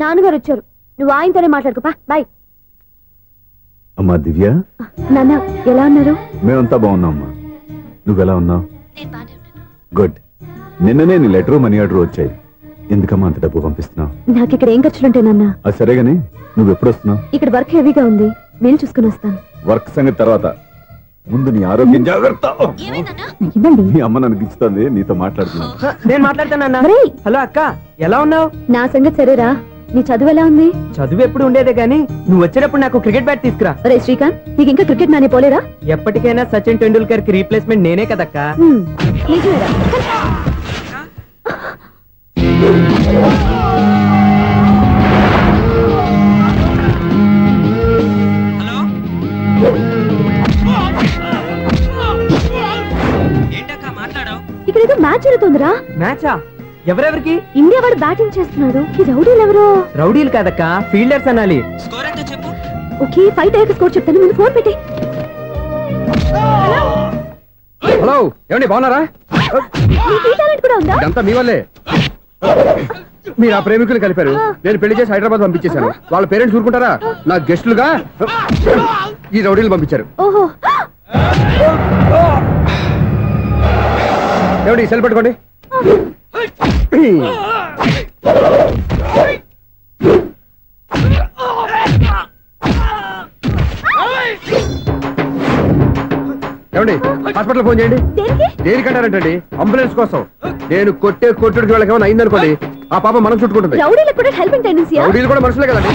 నాన్నగారు వచ్చారు. నువ్వు ఆయనతోనే మాట్లాడుకోపా. బాయ్. అమ్మా దివ్య, నాన్న ఎలా ఉన్నారు? మేమంతా బాగున్నాం అమ్మా. నువ్వెలా ఉన్నావు? గుడ్. నిన్ననే నీ లెటరు మనీ ఆర్డర్ వచ్చాయి. ఎందుకమ్మా అంత డబ్బు పంపిస్తున్నావు? నాకు ఇక్కడ ఏం ఖర్చులుంటే నాన్న. అది సరేగాని నువ్వు ఎప్పుడు వస్తున్నావు? ఇక్కడ వర్క్ హెవీగా ఉంది, నేను చూసుకుని వస్తాను. వర్క్ సంగతి తర్వాత, ముందు నీ ఆరోగ్యం జాగ్రత్త. మీ అమ్మ నన్ను గిచ్చుతుంది, నీతో మాట్లాడుతున్నాను. నేను మాట్లాడతానన్నా. హలో అక్క, ఎలా ఉన్నావు? నా సంగతి సరేరా, నీ చదువు ఎలా ఉంది? చదువు ఎప్పుడు ఉండేదే గానీ నువ్వు వచ్చేటప్పుడు నాకు క్రికెట్ బ్యాట్ తీసుకురా. రే శ్రీకాంత్, నీకు ఇంకా క్రికెట్ మ్యానే పోలేరా? ఎప్పటికైనా సచిన్ టెండూల్కర్ కి రీప్లేస్మెంట్ నేనే కదక్క. నిజమేరా? ఇక్కడేదో మ్యాచ్ జరుగుతుందిరా. మ్యాచా? ఎవరెవరికి? ఇండియా వాడు బ్యాటింగ్ చేస్తున్నాడు. ఈ రౌడీలు ఎవరు? రౌడీలు కాదక్క, ఫీల్డర్స్ అనాలి. ఓకే, ఫైట్ అయ్యాక స్కోర్ చెప్తాను, ముందు ఫోన్ పెట్టి. హలో, ఏమండి బాగున్నారా? కూడా ఉందా? ఇదంతా మీ వల్లే. మీరు ఆ ప్రేమికులు కలిపారు, నేను పెళ్లి చేసి హైదరాబాద్ పంపించేశాను. వాళ్ళ పేరెంట్స్ ఊరుకుంటారా? నా గెస్టులుగా ఈ రౌడీలు పంపించారు. ఓహో, ఏమండి సెల్ పెట్టుకోండి. ఏమండి హాస్పిటల్ ఫోన్ చేయండి. దేనికంటారంటండి? అంబులెన్స్ కోసం. నేను కొట్టుడికి వాళ్ళకి ఏమైనా అయిందనుకోండి, ఆ పాప మనం చుట్టుకుంటుంది. రౌడీలు కూడా మనుషులే కదండి.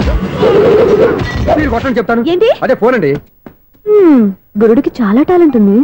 మీరు కొట్టని చెప్తాను. ఏంటి? అదే ఫోన్ అండి. గురుడికి చాలా టాలెంట్ ఉంది.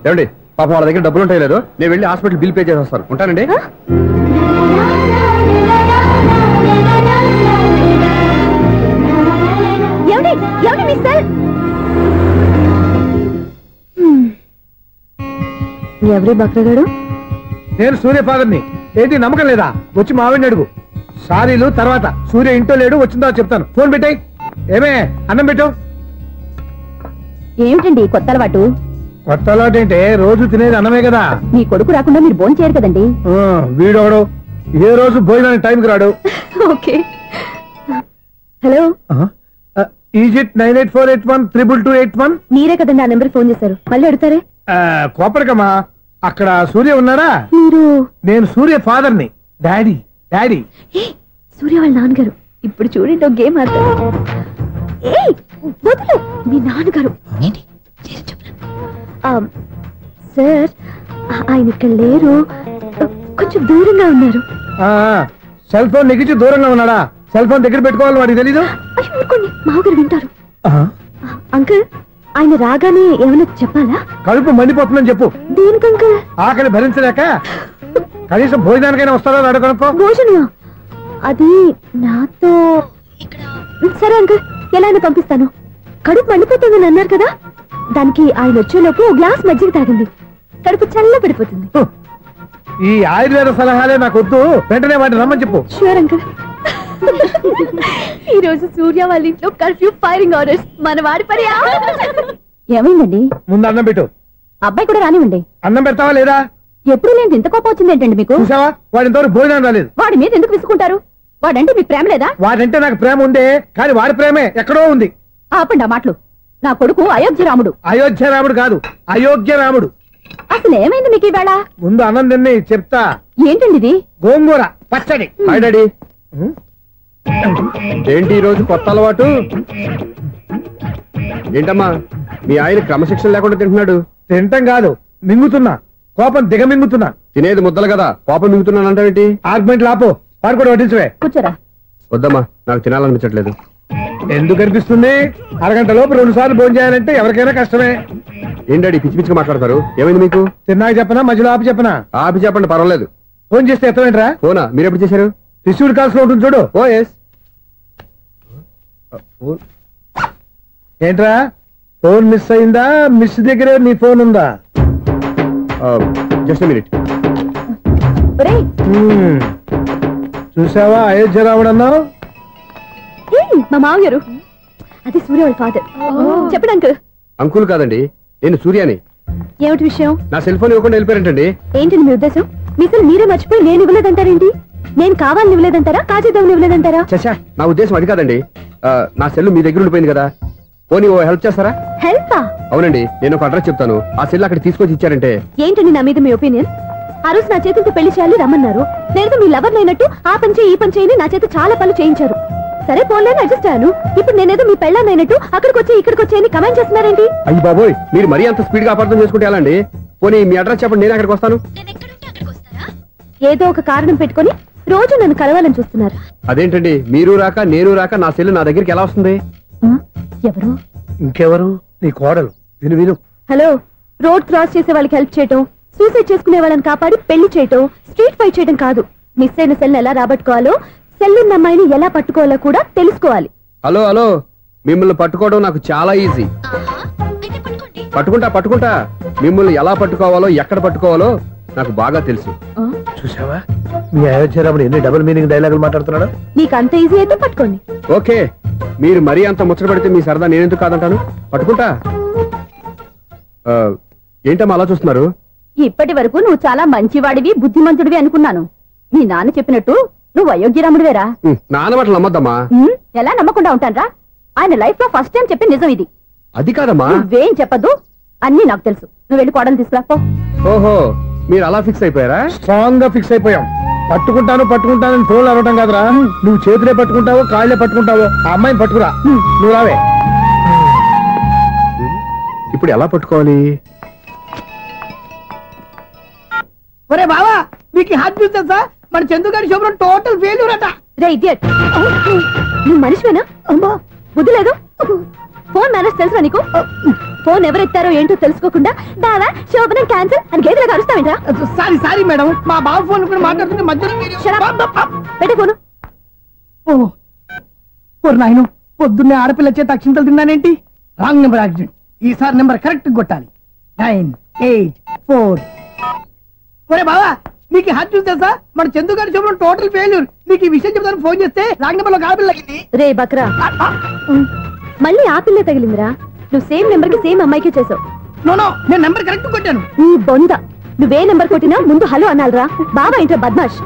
ఏమండి పాపం వాళ్ళ దగ్గర డబ్బులు ఉంటాయి లేదు, నేను వెళ్ళి హాస్పిటల్ బిల్ పే చేసి వస్తాను. ఉంటానండి. ఎవరి బక్రగాడు? నేను సూర్య ఫాదర్ని. ఏంటి నమ్మకం లేదా? వచ్చి మావిని అడుగు. సారీలు తర్వాత. సూర్య ఇంట్లో లేడు, వచ్చిందో చెప్తాను. ఫోన్ పెట్టాయి. ఏమే అన్నం పెట్టు. ఏమిటండి కొత్త అలవాటు? కొత్త అలవాటు ఏంటే? రోజు తినేది అన్నమే కదా. మీ కొడుకు రాకుండా మీరు భోజనం చేయరు కదండి. వీడోడు ఏ రోజు భోజనానికి టైంకి రాడు. ఓకే. Hello, is it 9848132281. మీరే కదండి ఆ నెంబర్ ఫోన్ చేశారు, మళ్ళీ అడుగుతారే? కోపరికమ్మా, అక్కడ సూర్య ఉన్నారా? మీరు? నేను సూర్య ఫాదర్ని. డాడీ. డాడీ సూర్య వాళ్ళ నాన్నగారు. ఇప్పుడు చూడండి ఒక గేమ్ ఆడతారు. వదులు, మీ నాన్నగారు. సార్, ఆయన ఇక్కడ లేరు, కొంచెం దూరంగా ఉన్నారు. సెల్ ఫోన్ నెగిచి దూరంగా ఉన్నాడా? సెల్ ఫోన్ దగ్గర పెట్టుకోవాలి, వాడికి తెలీదు. అయ్యో ఊరుకోండి, మామగారు వింటారు. అంకుల్, ఆయన రాగానే ఏమైనా చెప్పాలా? కడుపు మండిపోతుందని చెప్పు. దేనికి అంకుల్? ఆకలి భరించలేక కనీసం భోజనానికైనా వస్తాడో అడగనుకో. భోజనమా? అది నాతో. సరే అంకుల్, ఎలా అయినా పంపిస్తాను. కడుపు మండిపోతుందని అన్నారు కదా, దానికి ఆయన వచ్చేలోపు ఓ గ్లాస్ మజ్జిగ తాగింది, కడుపు చల్ల పడిపోతుంది. ఈ ఆయుర్వేద సలహాలే నాకు వద్దు, వెంటనే వాటిని రమ్మని చెప్పు. Sure uncle. ఈ రోజు సూర్య వాళ్ళ ఇంట్లో కర్ఫ్యూ ఫైరింగ్ ఆర్డర్స్. మన వాడి పని ఏమైందండి? ముందు అన్నం పెట్టు. అబ్బాయి కూడా రానివ్వండి. అన్నం పెడతావా లేదా? ఎప్పుడు నేను ఇంత కోపం వచ్చింది ఏంటండి మీకు? చూసావా, వాడి ఇంతవరకు భోజనం రాలేదు. వాడి మీద ఎందుకు విసుకుంటారు? వాడంటే మీకు ప్రేమ లేదా? వాడంటే నాకు ప్రేమ ఉందే, కానీ వాడి ప్రేమే ఎక్కడో ఉంది. ఆపండి ఆ మాటలు. నా కొడుకు అయోధ్య రాముడు. అయోధ్య రాముడు కాదు, అయోగ్య రాముడు. అసలు ఏమైంది మీకు ఈవేళ? ముందు అన్నం తిని చెప్తా. ఏంటండి ఇది? గోంగూర పచ్చడి. Hi daddy. ఏంటి ఈ రోజు కొత్త అలవాటు? ఏంటమ్మా, మీ ఆయన క్రమశిక్షణ లేకుండా తింటున్నాడు? తింటం కాదు, మింగుతున్నా. కోపం దిగమింగుతున్నా. తినేది ముద్దలు కదా, కోపం మింగుతున్నాను అంటావేంటి? ఆర్గ్మెంట్ లాపో, వాడు కూడా వడ్డించవే. కూర్చోరా. వద్దమ్మా, నాకు తినాలనిపించట్లేదు. ఎందుకు అనిపిస్తుంది? అరగంట లోపు 2 సార్లు భోజనం చేయాలంటే ఎవరికైనా కష్టమే. ఏంటండి పిచ్చి పిచ్చిగా మాట్లాడతారు? ఏమైంది మీకు? తిన్నాక చెప్పనా, మధ్యలో ఆపి చెప్పనా? ఆపి చెప్పండి, పర్వాలేదు. ఫోన్ చేస్తే ఎత్తవేంట్రా? ఫోనా? మీరు ఎప్పుడు చేశారు? రిసీవ్డ్ కాల్స్ లో ఉంటుంది చూడు. ఓ ఎస్. ఏంట్రా ఫోన్ మిస్ అయిందా? మిస్ దగ్గరే నీ ఫోన్ ఉందా? Just minute. చూసావా అయోధ్య రావడన్నావు? మా మామగారు అది సూర్య వాళ్ళ ఫాదర్. చెప్పండి అంకుల్. అంకుల్ కాదండి, నేను సూర్యాని. ఏమిటి విషయం? నా సెల్ ఫోన్ ఇవ్వకుండా వెళ్ళిపోయారంటండి. ఏంటండి మీ ఉద్దేశం? మీసలు మీరే మర్చిపోయి నేను ఇవ్వలేదంటారేంటి? నేను కావాలని ఇవ్వలేదంటారా, కాజేద్దామని ఇవ్వలేదంటారా? చచ్చా, నా ఉద్దేశం అది కాదండి. నా సెల్ మీ దగ్గర ఉండిపోయింది కదా, పోనీ ఓ హెల్ప్ చేస్తారా? హెల్పా? అవునండి, నేను ఒక అడ్రస్ చెప్తాను, ఆ సెల్ అక్కడ తీసుకొచ్చి ఇచ్చారంటే. ఏంటండి నా మీద మీ ఒపీనియన్? ఆ రోజు నా చేతులతో పెళ్లి చేయాలి రమ్మన్నారు. నేను మీ లవర్ అయినట్టు ఆ పని చేయి ఈ పని చేయని నా చేత చాలా పనులు చేయించారు. సరే పోన్లేని అడ్జస్ట్ అయ్యాను. ఇప్పుడు నేనేదో మీ పెళ్ళాన్నైనట్టు అక్కడికి వచ్చి ఇక్కడికి వచ్చి కమెంట్ చేస్తున్నారేంటి? అయ్యి బాబోయ్, మీరు మరీ అంత స్పీడ్ గా అపార్థం చేసుకుంటే ఎలా అండి? పోనీ మీ అడ్రస్ చెప్పండి, నేను అక్కడికి వస్తాను. ఏదో ఒక కారణం పెట్టుకొని రోజు నన్ను కలవాలని చూస్తున్నారు. అదేంటండి, మీరు రాక నేను రాక నా సెల్ నా దగ్గరికి ఎలా వస్తుంది? ఎవరు? ఇంకెవరు? నీ కోడలు. విను విను. హలో, రోడ్ క్రాస్ చేసే వాళ్ళకి హెల్ప్ చేయటం, సూసైడ్ చేసుకునే వాళ్ళని కాపాడి పెళ్లి చేయటం, స్ట్రీట్ ఫైట్ చేయడం కాదు. మిస్ అయిన సెల్ ఎలా రాబట్టుకోవాలో, సెల్లున్న అమ్మాయిని ఎలా పట్టుకోవాలో కూడా తెలుసుకోవాలి. హలో హలో, మిమ్మల్ని పట్టుకోవడం నాకు చాలా ఈజీ. పట్టుకుంటా. మిమ్మల్ని ఎలా పట్టుకోవాలో ఎక్కడ పట్టుకోవాలో నాకు బాగా తెలుసు. చూసావా మీ అయోధ్య రాముడు ఎన్ని డబుల్ మీనింగ్ డైలాగులు మాట్లాడుతున్నాడు? నీకు అంత ఈజీ అయితే పట్టుకోండి. ఓకే, మీరు మరీ అంత ముచ్చట పడితే మీ సరదా నేనెందుకు కాదంటాను. పట్టుకుంటా. ఏంటమ్మా అలా చూస్తున్నారు? ఇప్పటి వరకు నువ్వు చాలా మంచివాడివి, బుద్ధిమంతుడివి అనుకున్నాను. మీ నాన్న చెప్పినట్టు నువ్వు అయోగ్యరాముడివేరా? నాన్న మాటలు నమ్మద్దమ్మా. ఎలా నమ్మకుండా ఉంటానరా? ఆయన లైఫ్ లో ఫస్ట్ టైం చెప్పి నిజం ఇది. అది కాదమ్మా. నువ్వేం చెప్పద్దు, అన్ని నాకు తెలుసు. నువ్వు వెళ్ళి కోడలు తీసుకురాపో. ఓహో, మీరు అలా ఫిక్స్ అయిపోయారా? స్ట్రాంగ్ గా ఫిక్స్ అయిపోయాం. పట్టుకుంటానని ఫోన్లు అనటం కాదురా, నువ్వు చేతులే పట్టుకుంటావో కాళ్ళే పట్టుకుంటావో ఆ అమ్మాయిని పట్టుకురా. నువ్వు రావే. ఇప్పుడు ఎలా పట్టుకోవాలి? ఒరే బావా, మీకు హార్ట్ బీట్ తెలుసా? మన చందుగారి శుభ్రం టోటల్ ఫెయిల్యూర్ అట. రే ఇడియట్, నువ్వు మనిషివేనా? అమ్మా బుద్ధి లేదు. ఫోన్ మేనేజ్ తెలుసా నీకు? ఫోన్ ఎవరెత్తారో ఏంటో తెలుసుకోకుండా బావా శోభనం క్యాన్సిల్ అని గేదెలకు అరుస్తావేంట్రా? సారీ మేడం, మా బావ ఫోన్ కూడా మాట్లాడుతుంటే మధ్యలో పెట్టే ఫోను. ఓ నాయను, పొద్దున్నే ఆడపిల్ల చేత అక్షింతలు తిన్నానేంటి? Wrong number accident. ఈసారి నెంబర్ కరెక్ట్ కొట్టాలి. 984. ఒరే బావా, మీకు హార్ట్ చూసి తెలుసా? మన చందు గారి శుభ్రం టోటల్ ఫెయిల్యూర్. మీకు ఈ విషయం చెప్తాను ఫోన్ చేస్తే రాంగ్ నెంబర్ లో ఆడపిల్ల తగిలింది. రే బక్రా, మళ్ళీ ఆ పిల్లే తగిలిందిరా. నువ్వు సేమ్ నెంబర్ కి సేమ్ అమ్మాయికే చేసావు. నో, నేను నెంబర్ కరెక్ట్ కొట్టాను. నీ బొంద, నువ్వే నెంబర్ కొట్టినా ముందు హలో అనాలరా. బావా ఏంట్రా బద్మాష్?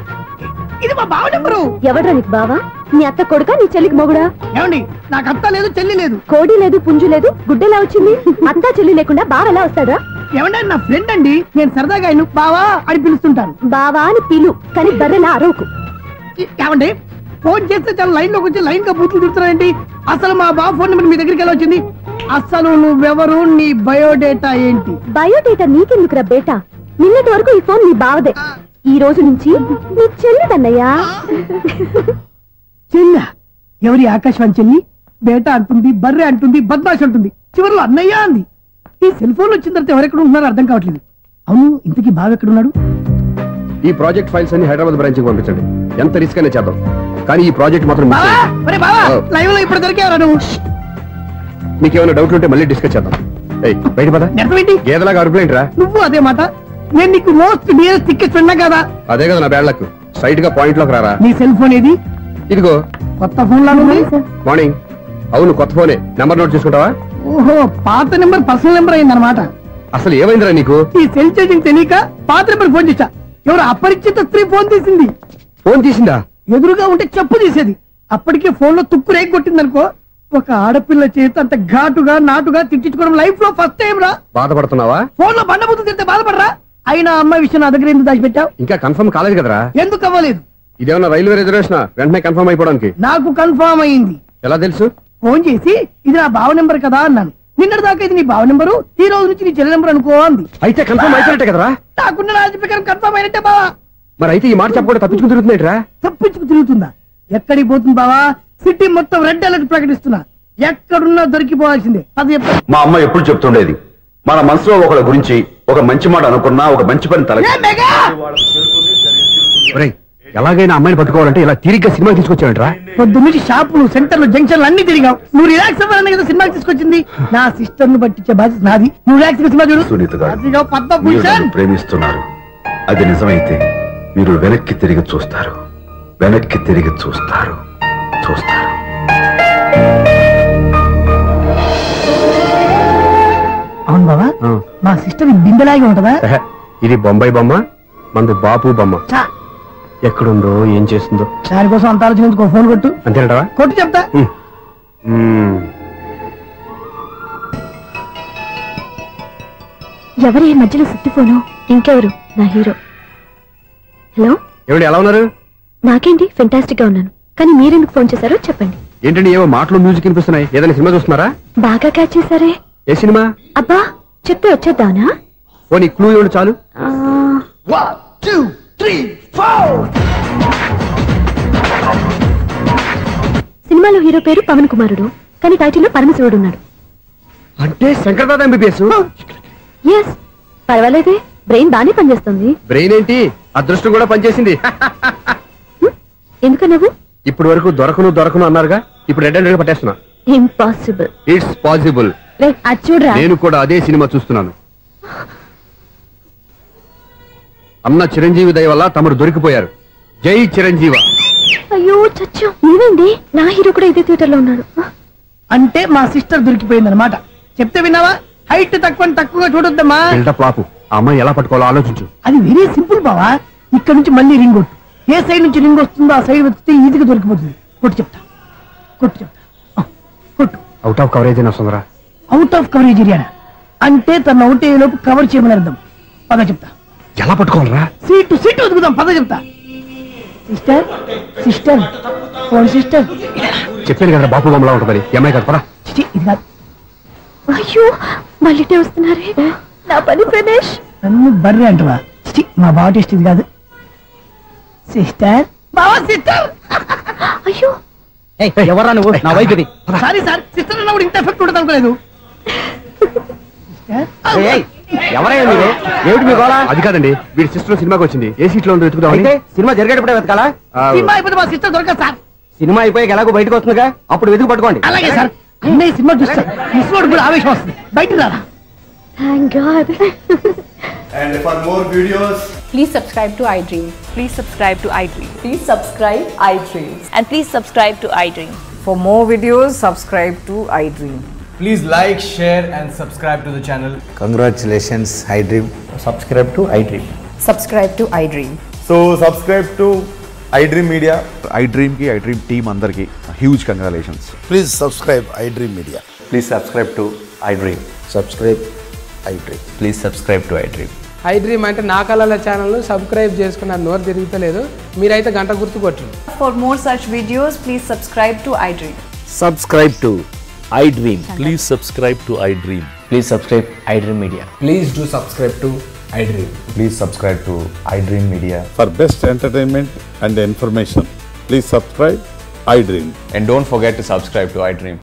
ఇది మా బావ నెంబరు. ఎవడ్రా నీకు బావా? నీ అత్త కొడుక, నీ చెల్లికి మొగుడా? ఏమండి, నాకు అత్త లేదు చెల్లి లేదు. కోడి లేదు పుంజు లేదు, గుడ్డెలా వచ్చింది? అత్త చెల్లి లేకుండా బావ ఎలా వస్తాడా? ఏమండి, నా ఫ్రెండ్ అండి, నేను సరదాగా ఆయన బావా అని పిలుస్తుంటాను. బావా అని పిలు, కానీ బర్రెలా అరవకు. ఏమండి, ఫోన్ చేస్తే చాలా లైన్ లోకి వచ్చి లైన్ గా బూతులు తిడుతున్నాయండి. అసలు మా బావ ఫోన్ నెంబర్ మీ దగ్గరికి ఎలా వచ్చింది? అసలు నువ్వెవరు, నీ బయోడేటా ఏంటి? బయోడేటా నీకెందుకురా బేటా? నిన్నటి వరకు ఈ ఫోన్ నీ బావదే, ఈ రోజు నుంచి నీ చెల్లిదన్నయ్యా. చెల్ల ఎవరి? ఆకాశవాణి చెల్లి. బేటా అంటుంది, బర్రె అంటుంది, బద్మాష్ అంటుంది, చివరిలో అన్నయ్య అంది. ఈ సెల్ ఫోన్ వచ్చిన తర్వాత ఎవరెక్కడ ఉంటున్నారో అర్థం కావట్లేదు. అవును, ఇంతకీ బావ ఎక్కడున్నాడు? ఈ ప్రాజెక్ట్ ఫైల్స్ అన్ని హైదరాబాద్ బ్రాంచ్ కి పంపించండి. ఎంత రిస్క్ అనే చేద్దాం, కానీ ఈ ప్రాజెక్ట్ మాత్రం లైవ్ లో ఇప్పుడు దొరికేవరా నువ్వు? మీకేమైనా డౌట్లు ఉంటే మళ్ళీ డిస్కస్ చేద్దాం. బయట పద. గేదలాగా అరుపులేంట్రా? నువ్వు అదే మాట. నేను నీకు మోస్ట్ నియరెస్ట్ టికెట్ విన్నా కదా. అదే కదా నా బ్యాడ్ లక్. స్ట్రైట్ గా పాయింట్ లోకి రారా. నీ సెల్ ఫోన్ ఏది? ఇదిగో. కొత్త ఫోన్ లాగా ఉంది. మార్నింగ్. అవును, కొత్త ఫోనే. నెంబర్ నోట్ చేసుకుంటావా? ఓహో, పాత నెంబర్ పర్సనల్ నెంబర్ అయిందన్నమాట. అసలు ఏమైందిరా నీకు? ఈ సెల్ చేసింగ్ తెలియక పాత నెంబర్ ఫోన్ చేశా. ఎవరు అపరిచిత స్త్రీ ఫోన్ తీసింది. ఫోన్ తీసిందా? ఎదురుగా ఉంటే చెప్పు తీసేది. అప్పటికే ఫోన్ లో తుక్కు రేగి కొట్టిందనుకో. ఒక ఆడపిల్ల చేత అంత ఘాటుగా నాటుగా తిట్టించుకోవడం లైఫ్ లో ఫస్ట్ టైం రా. బాధపడుతున్నావా? ఫోన్ లో బండబుద్ధి తింటే బాధపడరా? అయినా అమ్మాయి విషయం నా దగ్గర ఎందుకు దాచిపెట్టావు? ఇంకా కన్ఫర్మ్ కాలేదు కదరా. ఎందుకు అవ్వలేదు? ఇదేమన్నా రైల్వే రిజర్వేషన్? వెంటనే కన్ఫర్మ్ అయిపోవడానికి. నాకు కన్ఫర్మ్ అయింది. ఎలా తెలుసు? ఫోన్ చేసి ఇది నా బావ నెంబర్ కదా అన్నాను. నిన్నటి దాకా ఇది నీ బావ నెంబరు, ఈ రోజు నుంచి నీ చెల్లి నెంబర్ అనుకో అంది. అయితే కన్ఫర్మ్ అయిపోయినట్టే కదరా? నాకున్న రాజు ప్రకారం కన్ఫర్మ్ అయినట్టే బావా. మరి అయితే ఈ మాట చెప్పకుండా తప్పించుకు తిరుగుతుందేట్రా? తప్పించుకు తిరుగుతుందా? ఎక్కడికి పోతుంది బావా? సిటీ మొత్తం రెడ్ అలర్ట్ ప్రకటిస్తున్నా. ఎక్కడున్నా దొరికిపోవాల్సిందే. అది మా అమ్మ ఎప్పుడు చెప్తుండేది, మన మనసులో ఒకళ్ళ గురించి ఒక మంచి మాట అనుకున్నా ఒక మంచి పని తల ఎలాగైనా అమ్మాయిని పట్టుకోవాలంటే ఇలా తిరిగ్గా సినిమా తీసుకొచ్చావంటరా? పొద్దు నుంచి షాపులు, సెంటర్లు, జంక్షన్లు అన్ని తిరిగావు. నువ్వు రిలాక్స్ అవ్వాలని కదా సినిమాకి తీసుకొచ్చింది. నా సిస్టర్ ను పట్టించే బాధ్యత నాది. నువ్వు రిలాక్స్ సినిమా చూడు. సునీత గారు, అదిగో మీరు పద్మభూషణ్. నన్ను ప్రేమిస్తున్నారు. అది నిజమైతే మీరు వెనక్కి తిరిగి చూస్తారు. వెనక్కి తిరిగి చూస్తారు. చూస్తారు. అవును బాబా, మా సిస్టర్ బిందెలాగే ఉంటదా? ఇది బొంబాయి బొమ్మ, మంది బాపు బొమ్మ. చా, ఎక్కడుందో ఏం చేస్తుందో దానికోసం అంత ఆలోచించుకో. ఫోన్ కొట్టు. అంతేంటవా? కొట్టు చెప్తా. ఎవరి మధ్యలో సుత్తి ఫోను? ఇంకెవరు? నా హీరో. హలో, ఏమిటి ఎలా ఉన్నారు? నాకేంటి ఫెంటాస్టిక్ గా ఉన్నాను, కానీ మీరెందుకు ఫోన్ చేశారో చెప్పండి. ఏంటండి ఏవో మాటలు మ్యూజిక్ వినిపిస్తున్నాయి? ఏదైనా సినిమా చూస్తున్నారా? బాగా క్యాచ్ చేశారే. ఏ సినిమా? అబ్బా, చెప్తే వచ్చేద్దానా? పోనీ క్లూ ఇవ్వండి చాలు. సినిమాలో హీరో పేరు పవన్ కుమారుడు, కానీ టైటిల్లో పరమశివుడు ఉన్నాడు. అంటే శంకర్దాద ఎంబీబీఎస్. ఎస్, పర్వాలేదే, బ్రెయిన్ బానే పనిచేస్తుంది. బ్రెయిన్ ఏంటి, అదృష్టం కూడా పనిచేసింది. ఎందుకు నువ్వు ఇప్పటి వరకు దొరకను అన్నారుగా, ఇప్పుడు రెడ్ హ్యాండెడ్ గా పట్టేస్తున్నా. ఇంపాసిబుల్. It's possible. అది చూడరా. నేను కూడా అదే సినిమా చూస్తున్నాను. అన్న చిరంజీవి దయ వల్ల తమరు దొరికిపోయారు. జై చిరంజీవ. అయ్యో చచ్చా, నీవేంటి? నా హీరో కూడా ఇదే థియేటర్ లో ఉన్నాడు. అంటే మా సిస్టర్ దొరికిపోయింది అనమాట. చెప్తే విన్నావా? హైట్ తక్కువగా చూడొద్దమ్మా. బిల్డప్ లాపు. ఆ అమ్మాయి ఎలా పట్టుకోవాలో ఆలోచించు. అది వెరీ సింపుల్ బావా. ఇక్కడ నుంచి మళ్ళీ రింగ్ కొట్టు. ఏ సైడ్ నుంచి రింగ్ వస్తుందో ఆ సైడ్ వస్తే ఈజీగా దొరికిపోతుంది. కొట్టు చెప్తా. కొట్టు. అవుట్ ఆఫ్ కవరేజ్ అయినా సుందరా. అవుట్ ఆఫ్ కవరేజ్ ఏరియా అంటే తన అవుట్ అయ్యే లోపు కవర్ చేయమని అర్థం. పద చెప్తా. ఎలా పట్టుకోవాలరా? సీటు వదుకుదాం. పద చెప్తా. Sister phone sister. చెప్పాను కదా బాపు బొమ్మలా ఉంటుందని. అమ్మాయి కదా పదా. ఇది కాదు. అయ్యో, మళ్ళీ వస్తున్నారే. నా పని ప్రదేశ్. నన్ను బర్రె అంటవా? మా బావ టేస్ట్ ఇది కాదు. సిస్టర్, బావా సిస్టర్. అయ్యో, ఎవరా నువ్వు? నా వైఫ్ ఇది. సారీ సార్, సిస్టర్ అన్నప్పుడు ఇంత ఎఫెక్ట్ ఉండదు అనుకోలేదు. ఎవరయ్యా మీరు? ఏమిటి మీ గోళ? అది కాదండి, వీడి సిస్టర్ సినిమాకి వచ్చింది. ఏ సీట్ లో ఉందో వెతుకుదామని. సినిమా జరిగేటప్పుడే వెతకాలా? సినిమా అయిపోతే మా సిస్టర్ దొరకదు సార్. సినిమా అయిపోయాక ఎలాగో బయటకు వస్తుందిగా, అప్పుడు వెతుకు పట్టుకోండి. అలాగే సార్. అన్నయ్య సినిమా చూస్తారు. మిస్వాడు కూడా ఆవేశం వస్తుంది. బయటకు రారా. Thank God. And for more videos, please subscribe to iDream. Please subscribe to iDream. Please subscribe iDream. And please subscribe to iDream. For more videos, subscribe to iDream. please like, share and subscribe to the channel. Congratulations, iDream. Subscribe to iDream. Subscribe to iDream. So subscribe to iDream Media. iDream ki iDream team andarki huge congratulations. Please subscribe iDream Media. Please subscribe to iDream. Subscribe iDream. Please subscribe to iDream. iDream అంటే నా కళల ఛానల్ సబ్స్క్రైబ్ చేసుకున్న నోరు తిరుగుతలేదు. మీరైతే గంట గుర్తు కొట్టండి. For more such videos, please subscribe to iDream. Subscribe to iDream. Please subscribe to iDream. Please subscribe iDream Media. Please do subscribe to iDream. Please subscribe to iDream Media. For best entertainment and information, please subscribe iDream. And don't forget to subscribe to iDream.